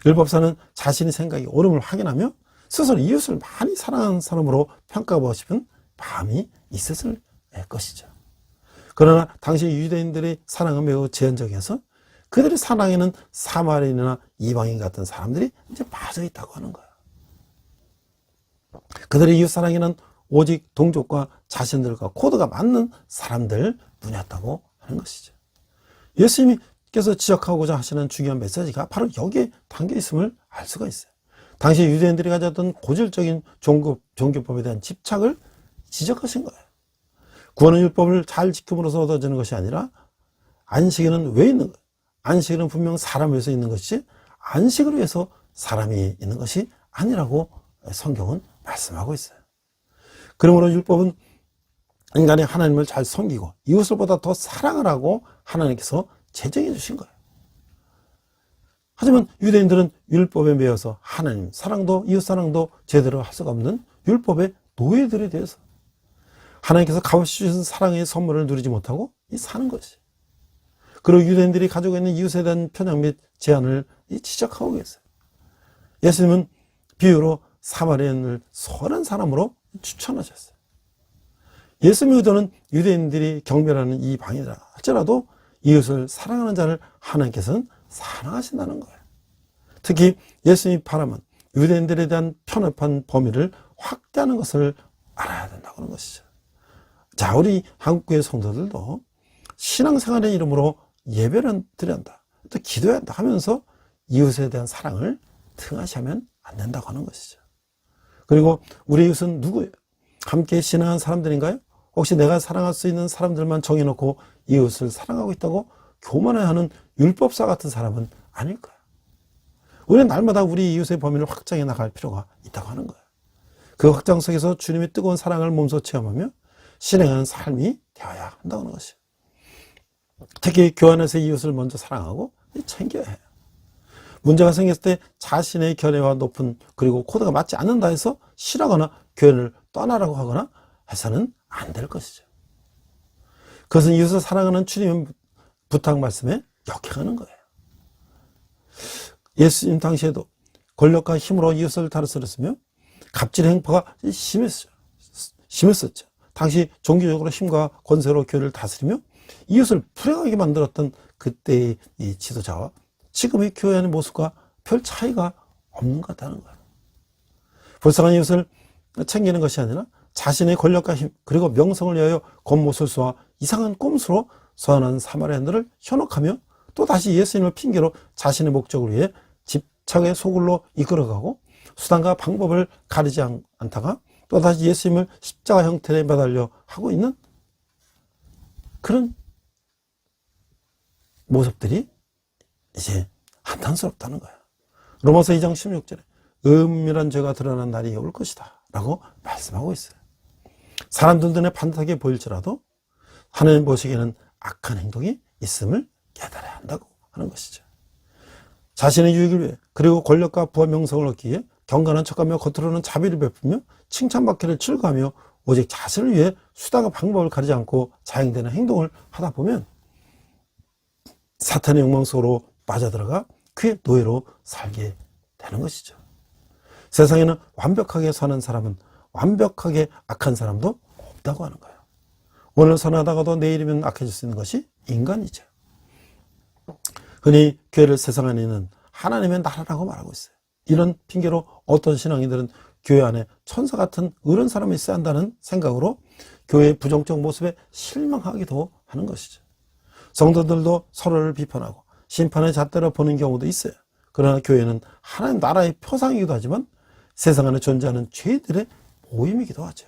율법사는 자신의 생각이 옳음을 확인하며 스스로 이웃을 많이 사랑하는 사람으로 평가하고 싶은 마음이 있었을 것이죠. 그러나 당시 유대인들의 사랑은 매우 제한적이어서 그들의 사랑에는 사마리아인이나 이방인 같은 사람들이 이제 빠져 있다고 하는 거예요. 그들의 이웃 사랑에는 오직 동족과 자신들과 코드가 맞는 사람들 뿐이었다고 하는 것이죠. 예수님께서 지적하고자 하시는 중요한 메시지가 바로 여기에 담겨 있음을 알 수가 있어요. 당시 유대인들이 가졌던 고질적인 종교법에 대한 집착을 지적하신 거예요. 구원은 율법을 잘 지킴으로써 얻어지는 것이 아니라 안식일은 왜 있는 거예요? 안식일은 분명 사람을 위해서 있는 것이지 안식을 위해서 사람이 있는 것이 아니라고 성경은 말씀하고 있어요. 그러므로 율법은 인간이 하나님을 잘 섬기고 이웃을 보다 더 사랑하라고 하나님께서 제정해 주신 거예요. 하지만 유대인들은 율법에 매여서 하나님 사랑도 이웃 사랑도 제대로 할 수가 없는 율법의 노예들에 대해서 하나님께서 값없이 주신 사랑의 선물을 누리지 못하고 사는 것이. 그리고 유대인들이 가지고 있는 이웃에 대한 편향 및 제한을 지적하고 계세요. 예수님은 비유로 사마리아인을 선한 사람으로 추천하셨어요. 예수님의 의도는 유대인들이 경멸하는 이 방이라 할지라도 이웃을 사랑하는 자를 하나님께서는 사랑하신다는 거예요. 특히 예수님이 바라면 유대인들에 대한 편협한 범위를 확대하는 것을 알아야 된다고 하는 것이죠. 자, 우리 한국교회 성도들도 신앙생활의 이름으로 예배를 드려야 한다, 또 기도해야 한다 하면서 이웃에 대한 사랑을 등하시하면 안 된다고 하는 것이죠. 그리고 우리 이웃은 누구예요? 함께 신앙한 사람들인가요? 혹시 내가 사랑할 수 있는 사람들만 정해놓고 이웃을 사랑하고 있다고 교만해하는 율법사 같은 사람은 아닐 거예요. 우리는 날마다 우리 이웃의 범위를 확장해 나갈 필요가 있다고 하는 거예요. 그 확장 속에서 주님의 뜨거운 사랑을 몸소 체험하며 실행하는 삶이 되어야 한다고 하는 것이에요. 특히 교회 안에서 이웃을 먼저 사랑하고 챙겨야 해요. 문제가 생겼을 때 자신의 견해와 높은 그리고 코드가 맞지 않는다 해서 싫어하거나 교회를 떠나라고 하거나 해서는 안 될 것이죠. 그것은 이웃을 사랑하는 주님의 부탁 말씀에 역행하는 거예요. 예수님 당시에도 권력과 힘으로 이웃을 다스렸으며 갑질의 행포가 심했었죠. 당시 종교적으로 힘과 권세로 교회를 다스리며 이웃을 불행하게 만들었던 그때의 이 지도자와 지금의 교회의 모습과 별 차이가 없는 것 같다는 거예요. 불쌍한 이웃을 챙기는 것이 아니라 자신의 권력과 힘 그리고 명성을 위하여 겉모술수와 이상한 꼼수로 선한 사마리아인들을 현혹하며 또 다시 예수님을 핑계로 자신의 목적을 위해 집착의 소굴로 이끌어가고 수단과 방법을 가리지 않다가 또 다시 예수님을 십자가 형태에 매달려 하고 있는 그런 모습들이 이제 한탄스럽다는 거예요. 로마서 2장 16절에 은밀한 죄가 드러난 날이 올 것이다 라고 말씀하고 있어요. 사람들 눈에 반듯하게 보일지라도 하나님 보시기에는 악한 행동이 있음을 깨달아야 한다고 하는 것이죠. 자신의 유익을 위해 그리고 권력과 부와 명성을 얻기 위해 경건한 척하며 겉으로는 자비를 베풀며 칭찬받기를 즐거워하며 오직 자신을 위해 수단과 방법을 가리지 않고 자행되는 행동을 하다 보면 사탄의 욕망 속으로 빠져들어가 그의 노예로 살게 되는 것이죠. 세상에는 완벽하게 선한 사람은 완벽하게 악한 사람도 없다고 하는 거예요. 오늘 선하다가도 내일이면 악해질 수 있는 것이 인간이죠. 흔히 교회를 세상 안에 있는 하나님의 나라라고 말하고 있어요. 이런 핑계로 어떤 신앙인들은 교회 안에 천사 같은 의로운 사람이 있어야 한다는 생각으로 교회의 부정적 모습에 실망하기도 하는 것이죠. 성도들도 서로를 비판하고 심판의 잣대로 보는 경우도 있어요. 그러나 교회는 하나님 나라의 표상이기도 하지만 세상 안에 존재하는 죄들의 모임이기도 하죠.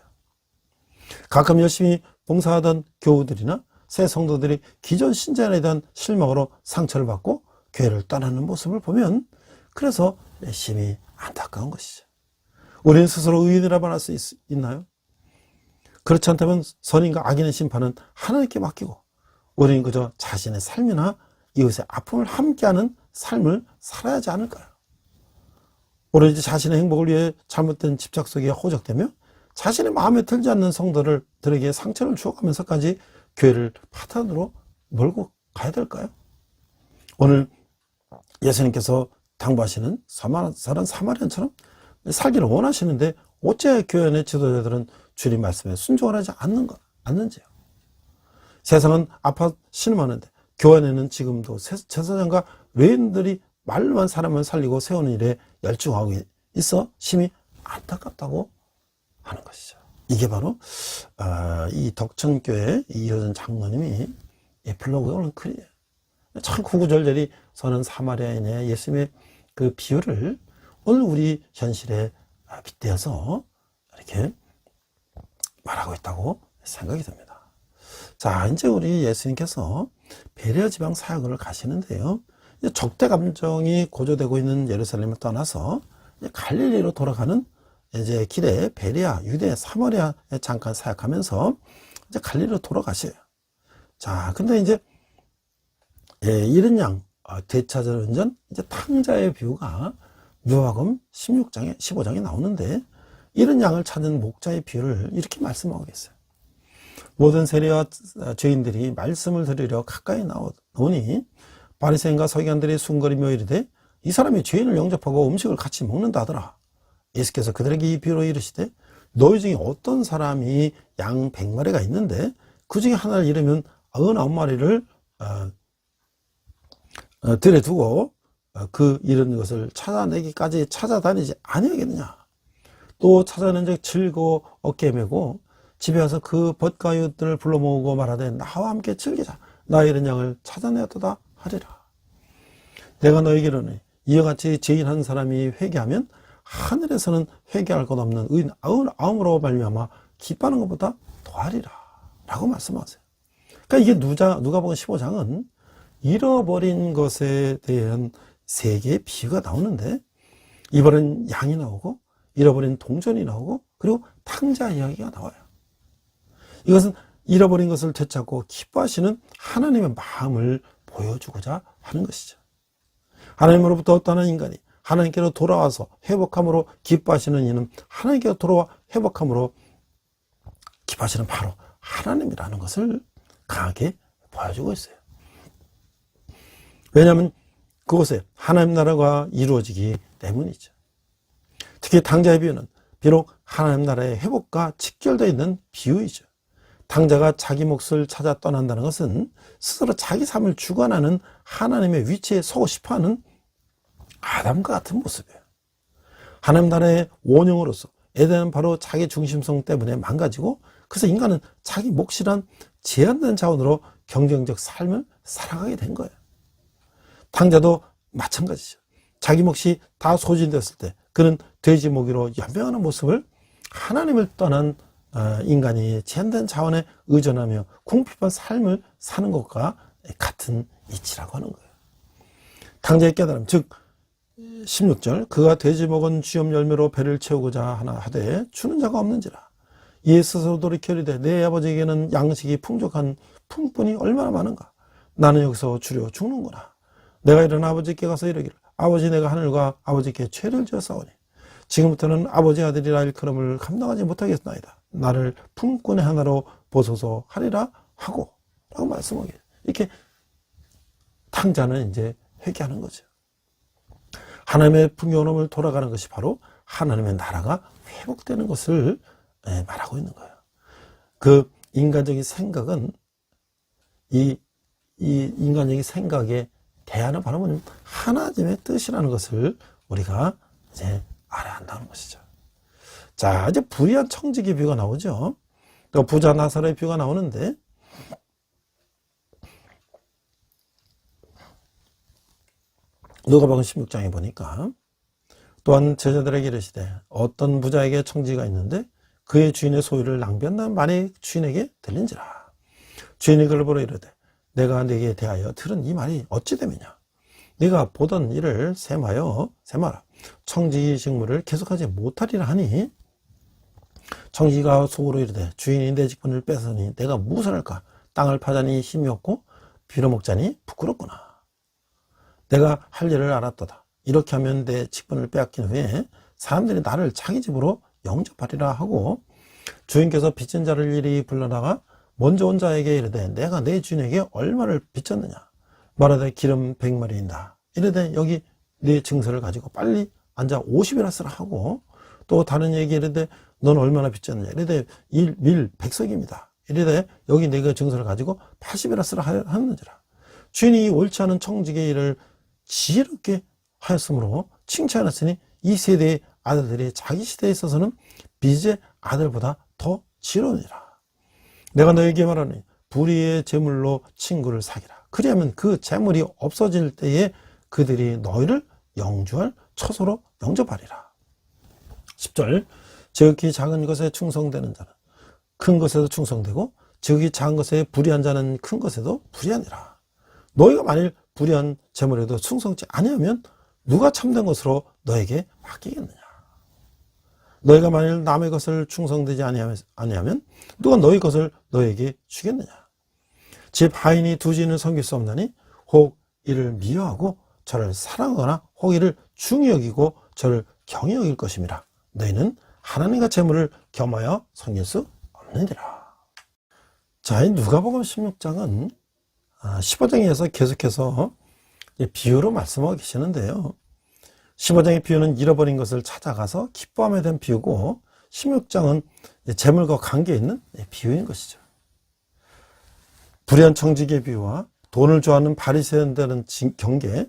가끔 열심히 봉사하던 교우들이나 새 성도들이 기존 신자에 대한 실망으로 상처를 받고 교회를 떠나는 모습을 보면 그래서 열심히 안타까운 것이죠. 우리는 스스로 의인이라 말할 수 있나요? 그렇지 않다면 선인과 악인의 심판은 하나님께 맡기고 우리는 그저 자신의 삶이나 이웃의 아픔을 함께하는 삶을 살아야 하지 않을까요? 오로지 자신의 행복을 위해 잘못된 집착 속에 호적되며 자신의 마음에 들지 않는 성도들에게 상처를 주어가면서까지 교회를 파탄으로 몰고 가야 될까요? 오늘 예수님께서 당부하시는 사마리아인처럼 살기를 원하시는데 어째 교회 내 지도자들은 주님 말씀에 순종을 하지 않는지요. 세상은 아파 신음하는데 교회 안에는 지금도 제사장과 레위인들이 말로만 사람을 살리고 세우는 일에 열중하고 있어 심히 안타깝다고 하는 것이죠. 이게 바로 이 덕천교회 이효전 장로님이 블로그에 올린 글이에요. 참 구구절절히 서는 사마리아인의 예수님의 그 비유를 오늘 우리 현실에 빗대어서 이렇게 말하고 있다고 생각이 듭니다. 자, 이제 우리 예수님께서 베레아 지방 사역을 가시는데요. 이제 적대 감정이 고조되고 있는 예루살렘을 떠나서 이제 갈릴리로 돌아가는 이제 길에 베레아, 유대, 사마리아에 잠깐 사역하면서 이제 갈릴리로 돌아가셔요. 자, 근데 이제 이른 양 대차전운전 이제 탕자의 비유가 누가복음 15장에 나오는데 이른 양을 찾는 목자의 비유를 이렇게 말씀하고 계세요. 모든 세리와 죄인들이 말씀을 들으려 가까이 나오니 바리새인과 서기관들이 순거리며 이르되 이 사람이 죄인을 영접하고 음식을 같이 먹는다 하더라. 예수께서 그들에게 이 비유로 이르시되 너희 중에 어떤 사람이 양 100마리가 있는데 그 중에 하나를 잃으면 99마리를 들에 두고 그 잃은 것을 찾아내기까지 찾아다니지 아니하겠느냐. 또 찾아낸 적 즐거워 어깨에 메고 집에 와서 그 벗가유들을 불러 모으고 말하되 나와 함께 즐기자. 나 잃은 양을 찾아내었다 하리라. 내가 너에게 이르노니 이와 같이 죄인 한 사람이 회개하면 하늘에서는 회개할 것 없는 의인 99으로 말미암아 기뻐하는 것보다 더하리라 라고 말씀하세요. 그러니까 이게 누가복음 15장은 잃어버린 것에 대한 세 개의 비유가 나오는데 이번엔 양이 나오고 잃어버린 동전이 나오고 그리고 탕자 이야기가 나와요. 이것은 잃어버린 것을 되찾고 기뻐하시는 하나님의 마음을 보여주고자 하는 것이죠. 하나님으로부터 떠난 인간이 하나님께로 돌아와서 회복함으로 기뻐하시는 이는 하나님께로 돌아와 회복함으로 기뻐하시는 바로 하나님이라는 것을 강하게 보여주고 있어요. 왜냐하면 그곳에 하나님 나라가 이루어지기 때문이죠. 특히 탕자의 비유는 비록 하나님 나라의 회복과 직결되어 있는 비유이죠. 탕자가 자기 몫을 찾아 떠난다는 것은 스스로 자기 삶을 주관하는 하나님의 위치에 서고 싶어하는 아담과 같은 모습이에요. 하나님 나라의 원형으로서 에덴은 바로 자기 중심성 때문에 망가지고 그래서 인간은 자기 몫이란 제한된 자원으로 경쟁적 삶을 살아가게 된 거예요. 탕자도 마찬가지죠. 자기 몫이 다 소진됐을 때 그는 돼지 모기로 연명하는 모습을 하나님을 떠난 인간이 제한된 자원에 의존하며 궁핍한 삶을 사는 것과 같은 이치라고 하는 거예요. 탕자의 깨달음, 즉 16절 그가 돼지 먹은 쥐염 열매로 배를 채우고자 하나 하되 주는 자가 없는지라. 이에 스스로 돌이켜 이르되 내 아버지에게는 양식이 풍족한 품꾼이 얼마나 많은가. 나는 여기서 주려 죽는구나. 내가 일어나 아버지께 가서 이르기를 아버지 내가 하늘과 아버지께 죄를 지었사오니 지금부터는 아버지 아들이라 일컬음을 감당하지 못하겠나이다. 나를 품꾼의 하나로 보소서 하리라 하고 라고 말씀하게 이렇게 탕자는 이제 회개하는 거죠. 하나님의 풍요로움을 돌아가는 것이 바로 하나님의 나라가 회복되는 것을 말하고 있는 거예요. 그 인간적인 생각은 이 인간적인 생각의 대안은 바로 뭐냐면 하나님의 뜻이라는 것을 우리가 이제 알아야 한다는 것이죠. 자, 이제 불의한 청지기 비유가 나오죠. 또 부자 나사로의 비유가 나오는데 누가복음 16장에 보니까 또한 제자들에게 이르시되 어떤 부자에게 청지기가 있는데 그의 주인의 소유를 낭비한다는 말이 주인에게 들린지라. 주인이 그를 보러 이르되 내가 네게 대하여 들은 이 말이 어찌 됨이냐. 네가 보던 일을 세마라. 청지기 직무를 계속하지 못하리라 하니 청지기가 속으로 이르되 주인이 내 직분을 뺏으니 내가 무엇을 할까. 땅을 파자니 힘이 없고 빌어먹자니 부끄럽구나. 내가 할 일을 알았도다. 이렇게 하면 내 직분을 빼앗긴 후에 사람들이 나를 자기 집으로 영접하리라 하고 주인께서 빚진 자를 이리 불러다가 먼저 온 자에게 이르되 내가 내 주인에게 얼마를 빚졌느냐. 말하되 기름 100마리인다. 이르되 여기 네 증서를 가지고 빨리 앉아 50이나 쓰라 하고, 또 다른 얘기 이르되 넌 얼마나 빚졌느냐. 이르되 밀 100석입니다. 이르되 여기 네가 증서를 가지고 80이나 쓰라 하였는지라. 주인이 옳지 않은 청지기의 일을 지혜롭게 하였으므로 칭찬하였으니 이 세대의 아들들이 자기 시대에 있어서는 빚의 아들보다 더 지혜로우니라. 내가 너에게 말하니 불의의 재물로 친구를 사귀라. 그리하면 그 재물이 없어질 때에 그들이 너희를 영주할 처소로 영접하리라. 10절 지극히 작은 것에 충성되는 자는 큰 것에도 충성되고 지극히 작은 것에 불의한 자는 큰 것에도 불의하니라. 너희가 만일 불의한 재물에도 충성치 아니하면 누가 참된 것으로 너에게 맡기겠느냐. 너희가 만일 남의 것을 충성되지 아니하면 누가 너희 것을 너에게 주겠느냐. 집 하인이 두 주인을 섬길 수 없나니 혹 이를 미워하고 저를 사랑하거나 혹 이를 중히 여기고 저를 경히 여길 것임이라. 너희는 하나님과 재물을 겸하여 섬길 수 없느니라. 자, 이 누가복음 16장은 15장에서 계속해서 비유로 말씀하고 계시는데요. 15장의 비유는 잃어버린 것을 찾아가서 기뻐함에 대한 비유고, 16장은 재물과 관계 있는 비유인 것이죠. 불의한 청지기의 비유와 돈을 좋아하는 바리새인들은 경계,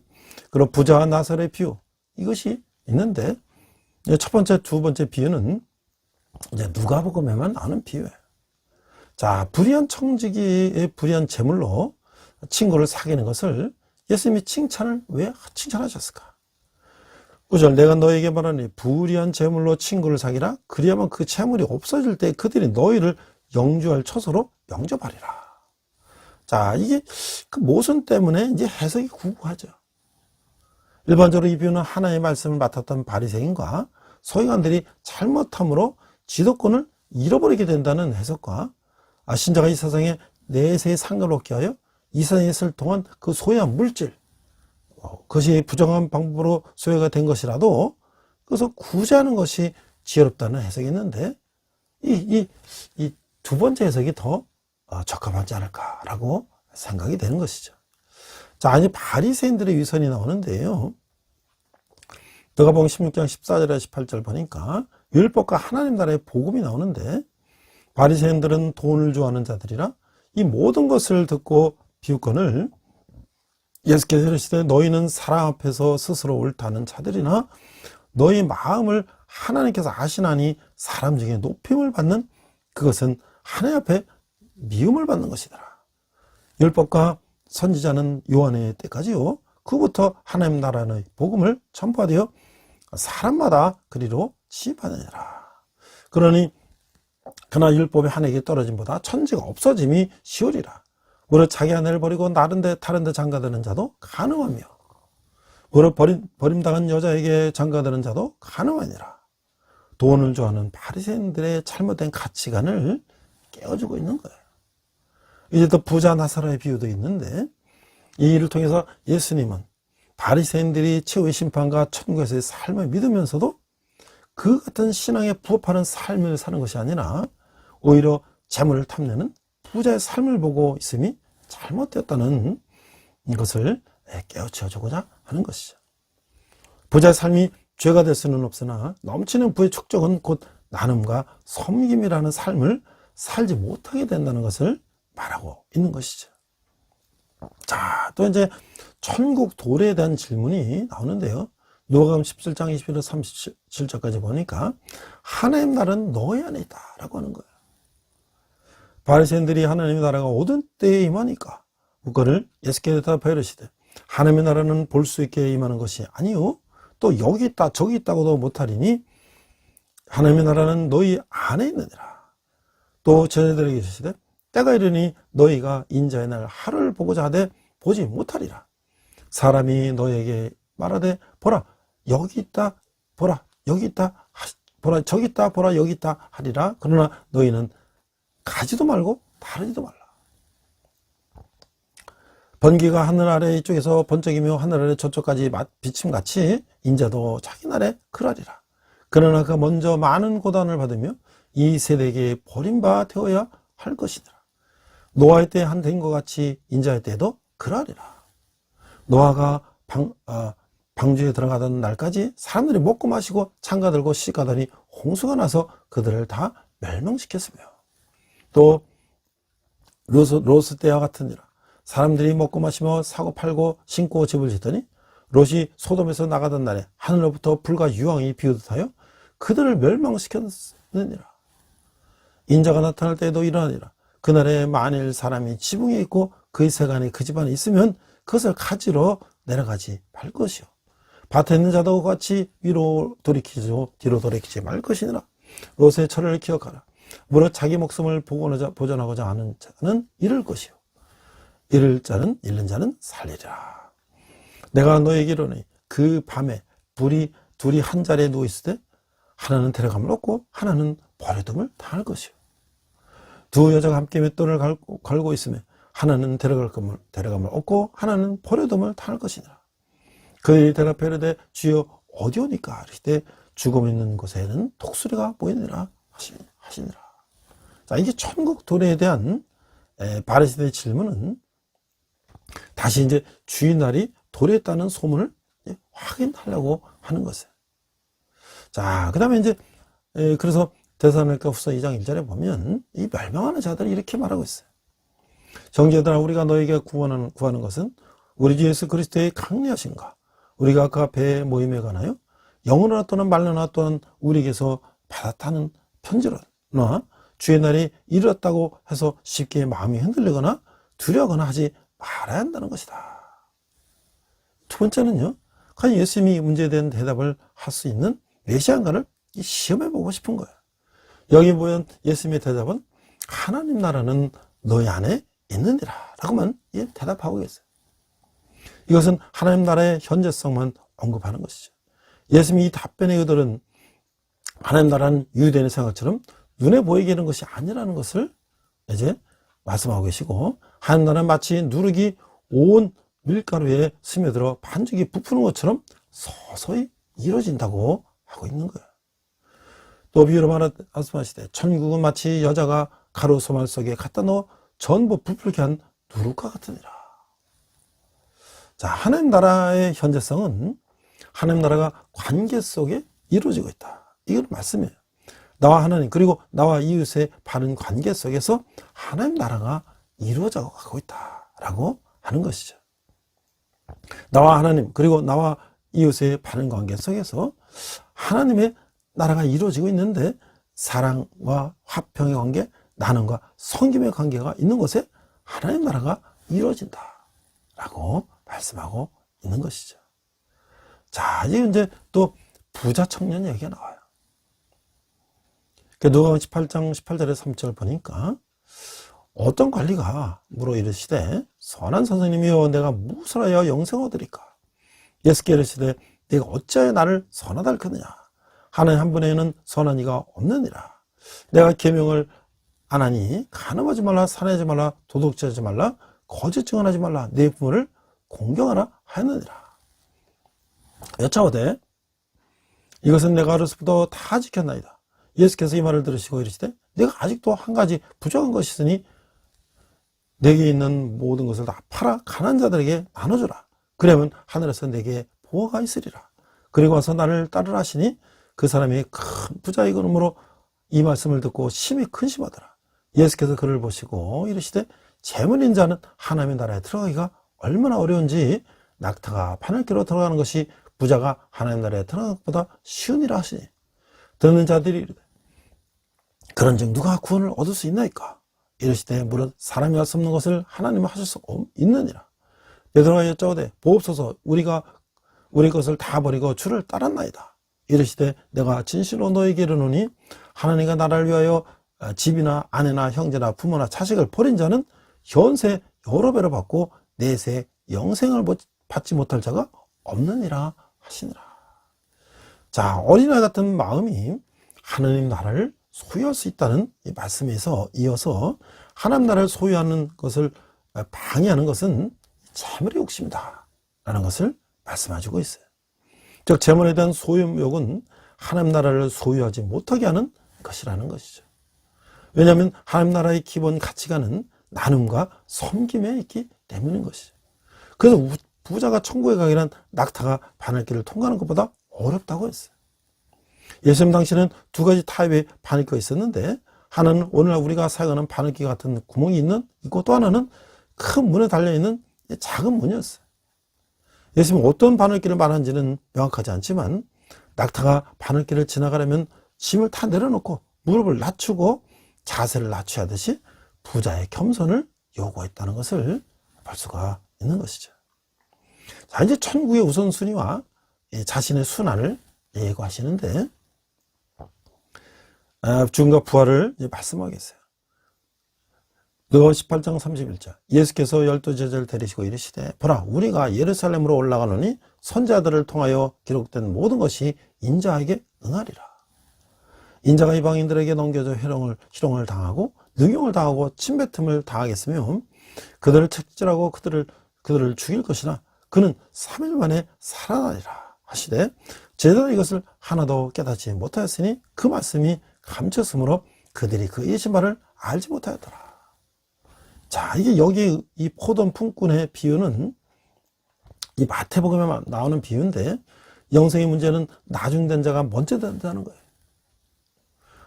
그리고 부자와 나사로의 비유, 이것이 있는데, 첫 번째, 두 번째 비유는 이제 누가복음에만 나오는 비유예요. 자, 불의한 청지기의 불의한 재물로 친구를 사귀는 것을 예수님이 왜 칭찬하셨을까? 9절 내가 너에게 말하니 불의한 재물로 친구를 사귀라. 그리하면 그 재물이 없어질 때 그들이 너희를 영주할 처소로 영접하리라. 자, 이게 그 모순 때문에 이제 해석이 구구하죠. 일반적으로 이 비유는 하나님의 말씀을 맡았던 바리새인과 서기관들이 잘못함으로 지도권을 잃어버리게 된다는 해석과, 신자가 이 세상에 내세에 상관없게 하여 이 세상에 있을 동안 그 소유한 물질, 그것이 부정한 방법으로 소유가 된 것이라도 그것을 구제하는 것이 지혜롭다는 해석이 있는데, 이 두 번째 해석이 더 적합하지 않을까라고 생각이 되는 것이죠. 자, 아니 바리새인들의 위선이 나오는데요. 누가복음 16장 14절에 18절 보니까 율법과 하나님 나라의 복음이 나오는데, 바리새인들은 돈을 좋아하는 자들이라 이 모든 것을 듣고 비웃건을 예수께서 이르시되 너희는 사람 앞에서 스스로 옳다는 자들이나 너희 마음을 하나님께서 아시나니 사람 중에 높임을 받는 그것은 하나님 앞에 미움을 받는 것이더라. 율법과 선지자는 요한의 때까지요, 그부터 하나님 나라의 복음을 전파되어 사람마다 그리로 시집하느니라. 그러니 그러나 율법의 한 획이 떨어짐보다 천지가 없어짐이 쉬우리라. 오히려 자기 아내를 버리고 다른 데 장가드는 자도 가능하며, 오히려 버림당한 여자에게 장가드는 자도 가능하니라. 돈을 좋아하는 바리새인들의 잘못된 가치관을 깨워주고 있는 거예요. 이제 또 부자 나사로의 비유도 있는데, 이 일을 통해서 예수님은 바리새인들이 최후의 심판과 천국에서의 삶을 믿으면서도 그 같은 신앙에 부합하는 삶을 사는 것이 아니라 오히려 재물을 탐내는 부자의 삶을 보고 있음이 잘못되었다는 것을 깨우쳐주고자 하는 것이죠. 부자의 삶이 죄가 될 수는 없으나 넘치는 부의 축적은 곧 나눔과 섬김이라는 삶을 살지 못하게 된다는 것을 말하고 있는 것이죠. 자, 또 이제 천국 도래에 대한 질문이 나오는데요. 누가복음 17장 21절 37절까지 보니까 하나님 나라는 너희 안에 있다 라고 하는 거예요. 바리새인들이 하나님의 나라가 어떤 때에 임하니까 그거를 예수께서 대답하여 이르시되 하나님의 나라는 볼 수 있게 임하는 것이 아니요 또 여기 있다 저기 있다고도 못하리니 하나님의 나라는 너희 안에 있느니라. 또 저희들에게 이르시되 때가 이르니 너희가 인자의 날 하루를 보고자 하되 보지 못하리라. 사람이 너희에게 말하되 보라 여기 있다 보라 여기 있다 보라 저기 있다 보라 여기 있다 하리라. 그러나 너희는 가지도 말고 바르지도 말라. 번개가 하늘 아래 이쪽에서 번쩍이며 하늘 아래 저쪽까지 비침같이 인자도 자기 날에 그러리라. 그러나 그가 먼저 많은 고난을 받으며 이 세대에게 버림바 되어야 할 것이더라. 노아의 때 한 대인과 같이 인자의 때에도 그러하리라. 노아가 방주에 들어가던 날까지 사람들이 먹고 마시고 창가들고 시가더니 홍수가 나서 그들을 다 멸망시켰으며, 또 로스 때와 같으니라. 사람들이 먹고 마시며 사고 팔고 신고 집을 짓더니 롯이 소돔에서 나가던 날에 하늘로부터 불과 유황이 비오듯하여 그들을 멸망시켰느니라. 인자가 나타날 때에도 이러하니라. 그날에 만일 사람이 지붕에 있고 그의 세간에 그 집안에 있으면 그것을 가지러 내려가지 말 것이요, 밭에 있는 자도 같이 위로 돌이키고 뒤로 돌이키지 말 것이니라. 롯의 철을 기억하라. 무릇 자기 목숨을 보존하고자 하는 자는 잃을 것이요, 잃는 자는 살리리라. 내가 너에게 이르노니 그 밤에 둘이 한 자리에 누워 있을 때 하나는 데려감을 얻고 하나는 버려둠을 당할 것이요, 두 여자가 함께 맷돌을 걸고 있으며 하나는 데려감을 얻고 하나는 버려둠을 당할 것이니라. 그들이 대답하여 이르되 주여 어디오니까? 이르시되 죽음 있는 곳에는 독수리가 보이니라 하시니라. 자, 이게 천국 도래에 대한 바리새인의 질문은 다시 이제 주일날이 도래했다는 소문을 확인하려고 하는 것이에요. 자, 그 다음에 이제 그래서 데살로니가 후서 2장 1절에 보면 이 멸망하는 자들이 이렇게 말하고 있어요. 형제들아, 우리가 너에게 구하는 것은 우리 주 예수 그리스도의 강리하신가, 우리가 그 앞에 모임에 관하여 영어나 또는 말로나 또는 우리에게서 받았다는 편지로나 주의 날이 이르렀다고 해서 쉽게 마음이 흔들리거나 두려워하거나 하지 말아야 한다는 것이다. 두 번째는요, 과연 예수님이 이 문제에 대한 대답을 할 수 있는 메시아인가를 시험해보고 싶은 거예요. 여기 보면 예수님의 대답은 하나님 나라는 너희 안에 있느니라 라고만 대답하고 계세요. 이것은 하나님 나라의 현재성만 언급하는 것이죠. 예수님이 이 답변의 의도는 하나님 나라는 유대인의 생각처럼 눈에 보이게 하는 것이 아니라는 것을 이제 말씀하고 계시고, 하나님 나라는 마치 누룩이 온 밀가루에 스며들어 반죽이 부푸는 것처럼 서서히 이루어진다고 하고 있는 거예요. 또 비유로 말씀하시되 천국은 마치 여자가 가루 소말 속에 갖다 넣어 전부 부풀게 한 누룩과 같으니라. 자, 하나님 나라의 현재성은 하나님 나라가 관계 속에 이루어지고 있다. 이건 말씀이에요. 나와 하나님 그리고 나와 이웃의 바른 관계 속에서 하나님 나라가 이루어져 가고 있다라고 하는 것이죠. 나와 하나님 그리고 나와 이웃의 바른 관계 속에서 하나님의 나라가 이루어지고 있는데, 사랑과 화평의 관계, 나눔과 섬김의 관계가 있는 곳에 하나님 나라가 이루어진다라고 말씀하고 있는 것이죠. 자, 이제 또 부자 청년 얘기가 나와요. 누가복음 18장 18절에 3절 보니까 어떤 관리가 물어 이르시되 선한 선생님이여 내가 무엇을 하여 영생을 얻으리까? 예수께 이르시되 내가 어찌하여 나를 선하다 할거느냐? 하나님 한 분에는 선한 이가 없느니라. 내가 계명을 안 하니 간음하지 말라, 살인하지 말라, 도둑질하지 말라, 거짓 증언하지 말라, 내 부모를 공경하라 하였느니라. 여차오되 이것은 내가 어려서부터 다 지켰나이다. 예수께서 이 말을 들으시고 이르시되 내가 아직도 한 가지 부족한 것이 있으니 내게 있는 모든 것을 다 팔아 가난한 자들에게 나눠주라. 그러면 하늘에서 내게 보호가 있으리라. 그리고 와서 나를 따르라 하시니 그 사람이 큰 부자이므로 이 말씀을 듣고 심히 근심하더라. 예수께서 그를 보시고 이르시되 재물인 자는 하나님의 나라에 들어가기가 얼마나 어려운지 낙타가 바늘기로 들어가는 것이 부자가 하나님 나라에 들어가는 것보다 쉬우니라 하시니, 듣는 자들이 이르되 그런즉 누가 구원을 얻을 수 있나이까? 이르시되 무릇 사람이 할 수 없는 것을 하나님은 하실 수 있느니라. 베드로가 여짜오되 보옵소서 우리 것을 다 버리고 주를 따랐나이다. 이르시되 내가 진실로 너에게 이르노니 하나님과 나라를 위하여 집이나 아내나 형제나 부모나 자식을 버린 자는 현세 여러 배로 받고 내세 영생을 받지 못할 자가 없느니라 하시니라. 자, 어린아이 같은 마음이 하나님 나라를 소유할 수 있다는 이 말씀에서 이어서 하나님 나라를 소유하는 것을 방해하는 것은 재물의 욕심이다 라는 것을 말씀해주고 있어요. 즉 재물에 대한 소유욕은 하나님 나라를 소유하지 못하게 하는 것이라는 것이죠. 왜냐하면 하나님 나라의 기본 가치관은 나눔과 섬김에 있기 때문인 것이죠. 그래서 부자가 천국에 가기란 낙타가 바늘길을 통과하는 것보다 어렵다고 했어요. 예수님 당시에는 두 가지 타입의 바늘기가 있었는데, 하나는 오늘날 우리가 사용하는 바늘기 같은 구멍이 있고, 또 하나는 큰 문에 달려있는 작은 문이었어요. 예수님은 어떤 바늘길을 말하는지는 명확하지 않지만, 낙타가 바늘길을 지나가려면 짐을 다 내려놓고 무릎을 낮추고 자세를 낮춰야 하듯이 부자의 겸손을 요구했다는 것을 볼 수가 있는 것이죠. 자, 이제 천국의 우선순위와 자신의 순환을 예고하시는데, 죽음과 부활을 말씀하겠어요. 누가복음 18장 31절. 예수께서 12제자를 데리시고 이르시되, 보라, 우리가 예루살렘으로 올라가노니 선지자들을 통하여 기록된 모든 것이 인자에게 응하리라. 인자가 이방인들에게 넘겨져 희롱을 당하고 능욕을 당하고 침뱉음을 당하겠으며 그들을 책질하고 그들을 죽일 것이나 그는 3일 만에 살아나리라 하시되, 제자들이 이것을 하나도 깨닫지 못하였으니 그 말씀이 감췄으므로 그들이 그 예신 바를 알지 못하였더라. 자, 이게 여기 이 포도원 품꾼의 비유는 이 마태복음에 나오는 비유인데, 영생의 문제는 나중된 자가 먼저 된다는 거예요.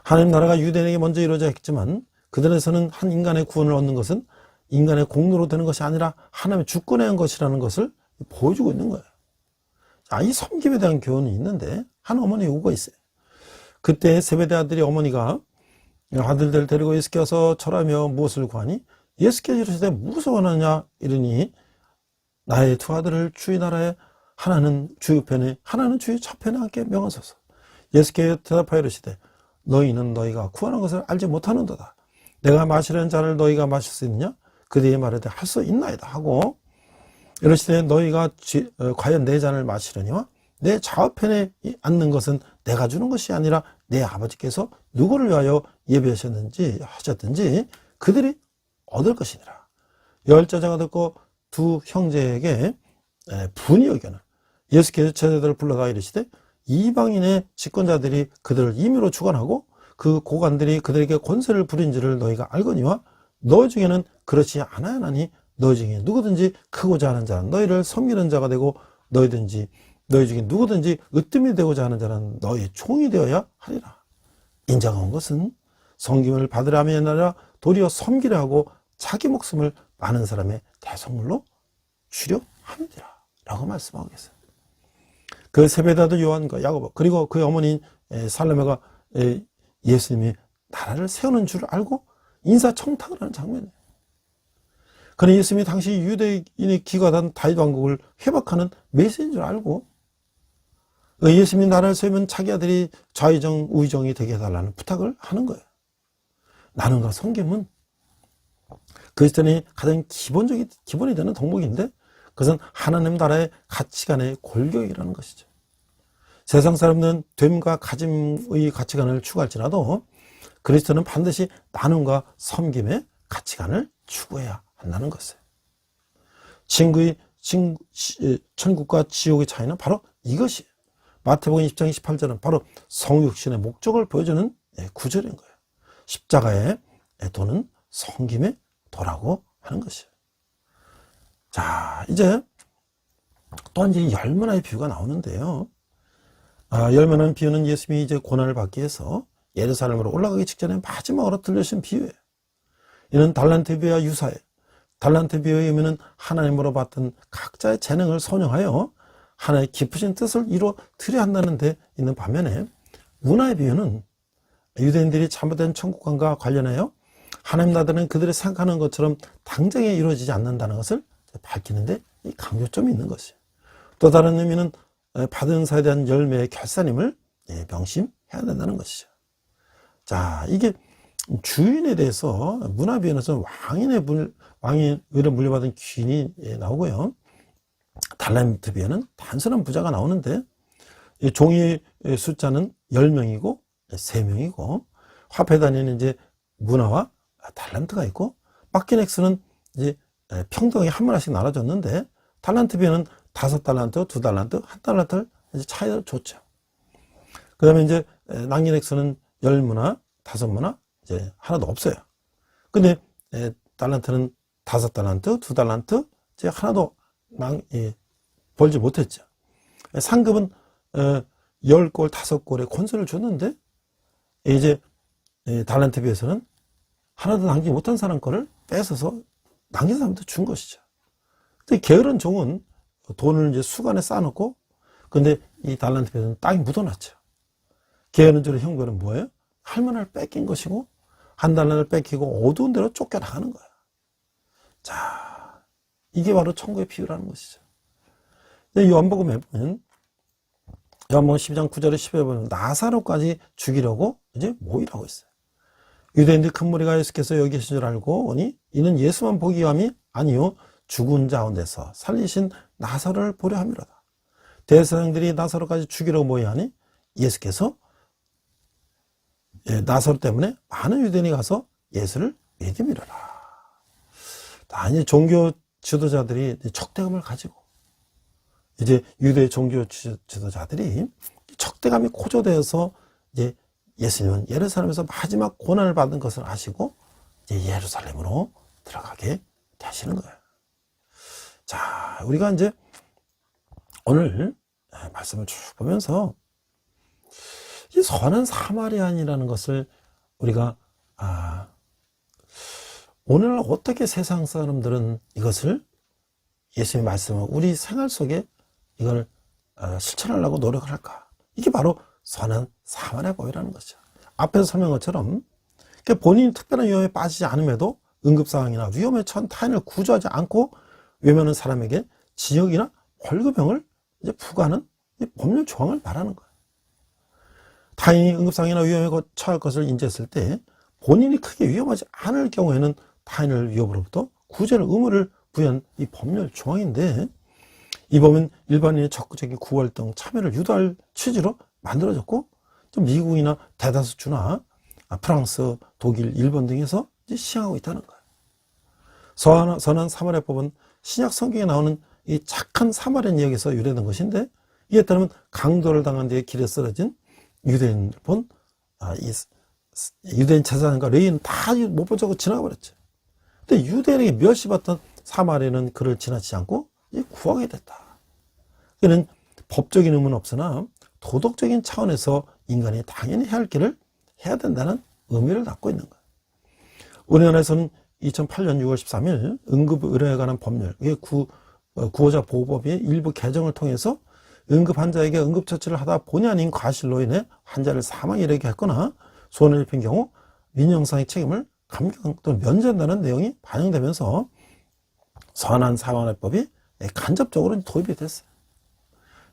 하나님 나라가 유대인에게 먼저 이루어졌지만 그들에서는 한 인간의 구원을 얻는 것은 인간의 공로로 되는 것이 아니라 하나님의 주권에 한 것이라는 것을 보여주고 있는 거예요. 자, 이 섬김에 대한 교훈이 있는데, 한 어머니 요구가 있어요. 그때 세베대 아들이 어머니가 아들들 데리고 예수께 와서 절하며 무엇을 구하니 예수께 이르시되 무엇을 원하느냐 이르니, 나의 두 아들을 주의 나라에 하나는 주의 편에 하나는 주의 좌편에 앉게 명하소서. 예수께 대답하여 이르시되, 너희는 너희가 구하는 것을 알지 못하는도다. 내가 마시려는 잔을 너희가 마실 수 있느냐? 그들이 말하되 할 수 있나이다 하고, 이르시되 너희가 과연 내 잔을 마시려니와 내 좌우편에 앉는 것은 내가 주는 것이 아니라 내 아버지께서 누구를 위하여 예비하셨는지 하셨든지 그들이 얻을 것이니라. 열제자가 듣고 두 형제에게 분이 여겨나 예수께서 제자들을 불러다 이르시되, 이방인의 집권자들이 그들을 임의로 주관하고 그 고관들이 그들에게 권세를 부린지를 너희가 알거니와 너희 중에는 그렇지 않아야 하나니, 너희 중에 누구든지 크고자 하는 자는 너희를 섬기는 자가 되고 너희 중에 누구든지 으뜸이 되고자 하는 자는 너희의 종이 되어야 하리라. 인자가 온 것은 섬김을 받으려 함이 아니라 도리어 섬기려 하고 자기 목숨을 많은 사람의 대속물로 주려 함이라 라고 말씀하고 계세요. 그 세베대 아들 요한과 야고보 그리고 그의 어머니 살로메가 예수님이 나라를 세우는 줄 알고 인사청탁을 하는 장면이에요. 그는 예수님이 당시 유대인이 기관한 다윗 왕국을 회복하는 메시지인 줄 알고 예수님이 나라를 세우면 자기 아들이 좌의정 우의정이 되게 해달라는 부탁을 하는 거예요. 나눔과 섬김은 그리스도인이 가장 기본이 되는 덕목인데, 그것은 하나님 나라의 가치관의 골격이라는 것이죠. 세상 사람들은 됨과 가짐의 가치관을 추구할지라도 그리스도는 반드시 나눔과 섬김의 가치관을 추구해야 한다는 것이에요. 천국과 지옥의 차이는 바로 이것이에요. 마태복음 20장 28절은 바로 성육신의 목적을 보여주는 구절인 거예요. 십자가의 도는 섬김의 도라고 하는 것이에요. 자, 이제 또 이제 열매나의 비유가 나오는데요. 열매나는 비유는 예수님이 이제 고난을 받기 위해서 예루살렘으로 올라가기 직전에 마지막으로 들려주신 비유예요. 이는 달란트 비유와 유사해요. 달란트 비유에 의미는 하나님으로 받은 각자의 재능을 선용하여 하나의 깊으신 뜻을 이루어 드려야 한다는 데 있는 반면에, 문화의 비유는 유대인들이 잘못된 천국관과 관련하여 하나님 나라는 그들이 생각하는 것처럼 당장에 이루어지지 않는다는 것을 밝히는데 이 강조점이 있는 것이에요. 또 다른 의미는 받은 사에 대한 열매의 결산임을 명심해야 된다는 것이죠. 자, 이게 주인에 대해서 문화 비유에서는 왕위를 물려받은 귀인이 나오고요. 달란트 비유는 단순한 부자가 나오는데, 이 종의 숫자는 10명이고 3명이고, 화폐 단위는 이제 문화와 달란트가 있고, 맡긴 액수는 이제 평등하게 한 문화씩 나눠줬는데, 달란트 비유는 5달란트, 2달란트, 1달란트를 이제 차이를 줬죠. 그 다음에 이제 남긴 액수는 10문화, 5문화, 이제 하나도 없어요. 근데 달란트는 5달란트, 2달란트, 이제 하나도 벌지 못했죠. 상급은 10골, 5골의 권세를 줬는데 이제 달란트에 비해서는 하나도 남기지 못한 사람 거를 뺏어서 남긴 사람한테 준 것이죠. 근데 게으른 종은 돈을 이제 수간에 쌓아놓고, 근데 이 달란트에 비해서는 땅이 묻어놨죠. 게으른 종의 형벌은 뭐예요? 할머니를 뺏긴 것이고, 한 달란트를 뺏기고 어두운 데로 쫓겨나가는 거예요. 자, 이게 바로 천국의 비유라는 것이죠. 요한복음에 보면, 요한복음 12장 9절에 10절에 보면 나사로까지 죽이려고 이제 모이라고 있어요. 유대인들 큰 무리가 예수께서 여기 계신 줄 알고 오니 이는 예수만 보기 위함이 아니요 죽은 자 가운데서 살리신 나사로를 보려 함이로다. 대제사장들이 나사로까지 죽이려고 모이하니 예수께서 나사로 때문에 많은 유대인이 가서 예수를 믿음이로라. 이제 종교 지도자들이 적대감을 가지고 이제 유대 종교 지도자들이 적대감이 고조되어서 이제 예수님은 예루살렘에서 마지막 고난을 받은 것을 아시고 이제 예루살렘으로 들어가게 되시는 거예요. 자, 우리가 이제 오늘 말씀을 쭉 보면서 이 선한 사마리안이라는 것을 우리가 오늘날 어떻게 세상 사람들은 이것을 예수님의 말씀을 우리 생활 속에 이걸 실천하려고 노력을 할까? 이게 바로 선한 사마리아 법이라는 거죠. 앞에서 설명한 것처럼 본인이 특별한 위험에 빠지지 않음에도 응급상황이나 위험에 처한 타인을 구조하지 않고 외면하는 사람에게 징역이나 벌금형을 이제 부과하는 법률 조항을 말하는 거예요. 타인이 응급상황이나 위험에 처할 것을 인지했을 때 본인이 크게 위험하지 않을 경우에는 타인을 위협으로부터 구제를 의무를 부여한 이 법률 조항인데, 이 법은 일반인의 적극적인 구호활동 참여를 유도할 취지로 만들어졌고, 미국이나 대다수 주나 프랑스, 독일, 일본 등에서 이제 시행하고 있다는 거예요. 선한 사마리아법은 신약 성경에 나오는 이 착한 사마리안 이야기에서 유래된 것인데, 이에 따르면 강도를 당한 뒤에 길에 쓰러진 유대인을 본 유대인 제사장과 레위인은 다 못 본 척하고 지나가 버렸죠. 근데 유대인에게 멸시받던 사마리아는 그를 지나치지 않고 구하게 됐다. 그는 법적인 의무는 없으나 도덕적인 차원에서 인간이 당연히 해야 할 길을 해야 된다는 의미를 갖고 있는 거예요. 우리나라에서는 2008년 6월 13일 응급의료에 관한 법률, 이게 구호자 보호법의 일부 개정을 통해서 응급 환자에게 응급처치를 하다 본의 아닌 과실로 인해 환자를 사망에 이르게 했거나 손해를 입힌 경우 민형상의 책임을 감경 또는 면제한다는 내용이 반영되면서 선한 사마리아법이 간접적으로 도입이 됐어요.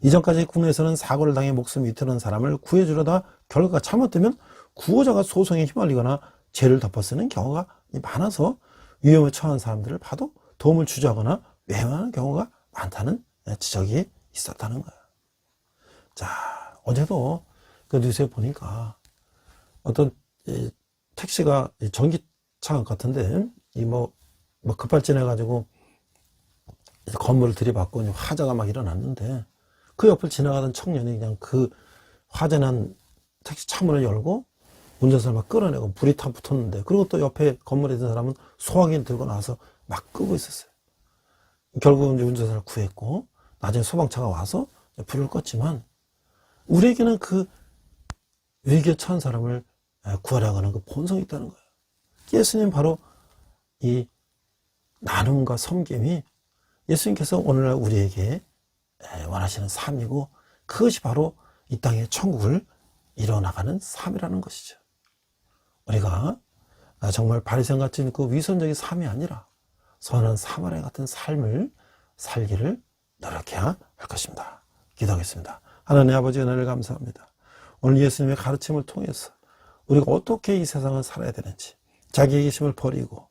이전까지 국내에서는 사고를 당해 목숨이 위태로운 사람을 구해주려다 결과가 잘못되면 구호자가 소송에 휘말리거나 죄를 덮어쓰는 경우가 많아서 위험에 처한 사람들을 봐도 도움을 주저하거나 외면하는 경우가 많다는 지적이 있었다는 거예요. 자, 어제도 그 뉴스에 보니까 어떤 택시가 전기차 같은데 급발진해가지고 건물을 들이받고 화재가 막 일어났는데, 그 옆을 지나가던 청년이 그냥 그 화재난 택시 차문을 열고 운전사를 막 끌어내고 불이 타 붙었는데, 그리고 또 옆에 건물에 있는 사람은 소화기를 들고 나와서 막 끄고 있었어요. 결국은 이제 운전사를 구했고 나중에 소방차가 와서 불을 껐지만, 우리에게는 그 위기에 처한 사람을 구하려고 하는 그 본성이 있다는 거예요. 예수님 바로 이 나눔과 섬김이 예수님께서 오늘날 우리에게 원하시는 삶이고, 그것이 바로 이 땅의 천국을 이뤄나가는 삶이라는 것이죠. 우리가 정말 바리새인 같은 그 위선적인 삶이 아니라 선한 사마리아 같은 삶을 살기를 노력해야 할 것입니다. 기도하겠습니다. 하나님 아버지, 은혜를 감사합니다. 오늘 예수님의 가르침을 통해서 우리가 어떻게 이 세상을 살아야 되는지, 자기의 이기심을 버리고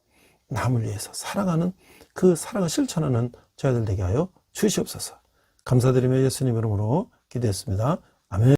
남을 위해서 살아가는 그 사랑을 실천하는 저희들 되게 하여 주시옵소서. 감사드리며 예수님 이름으로 기도했습니다. 아멘.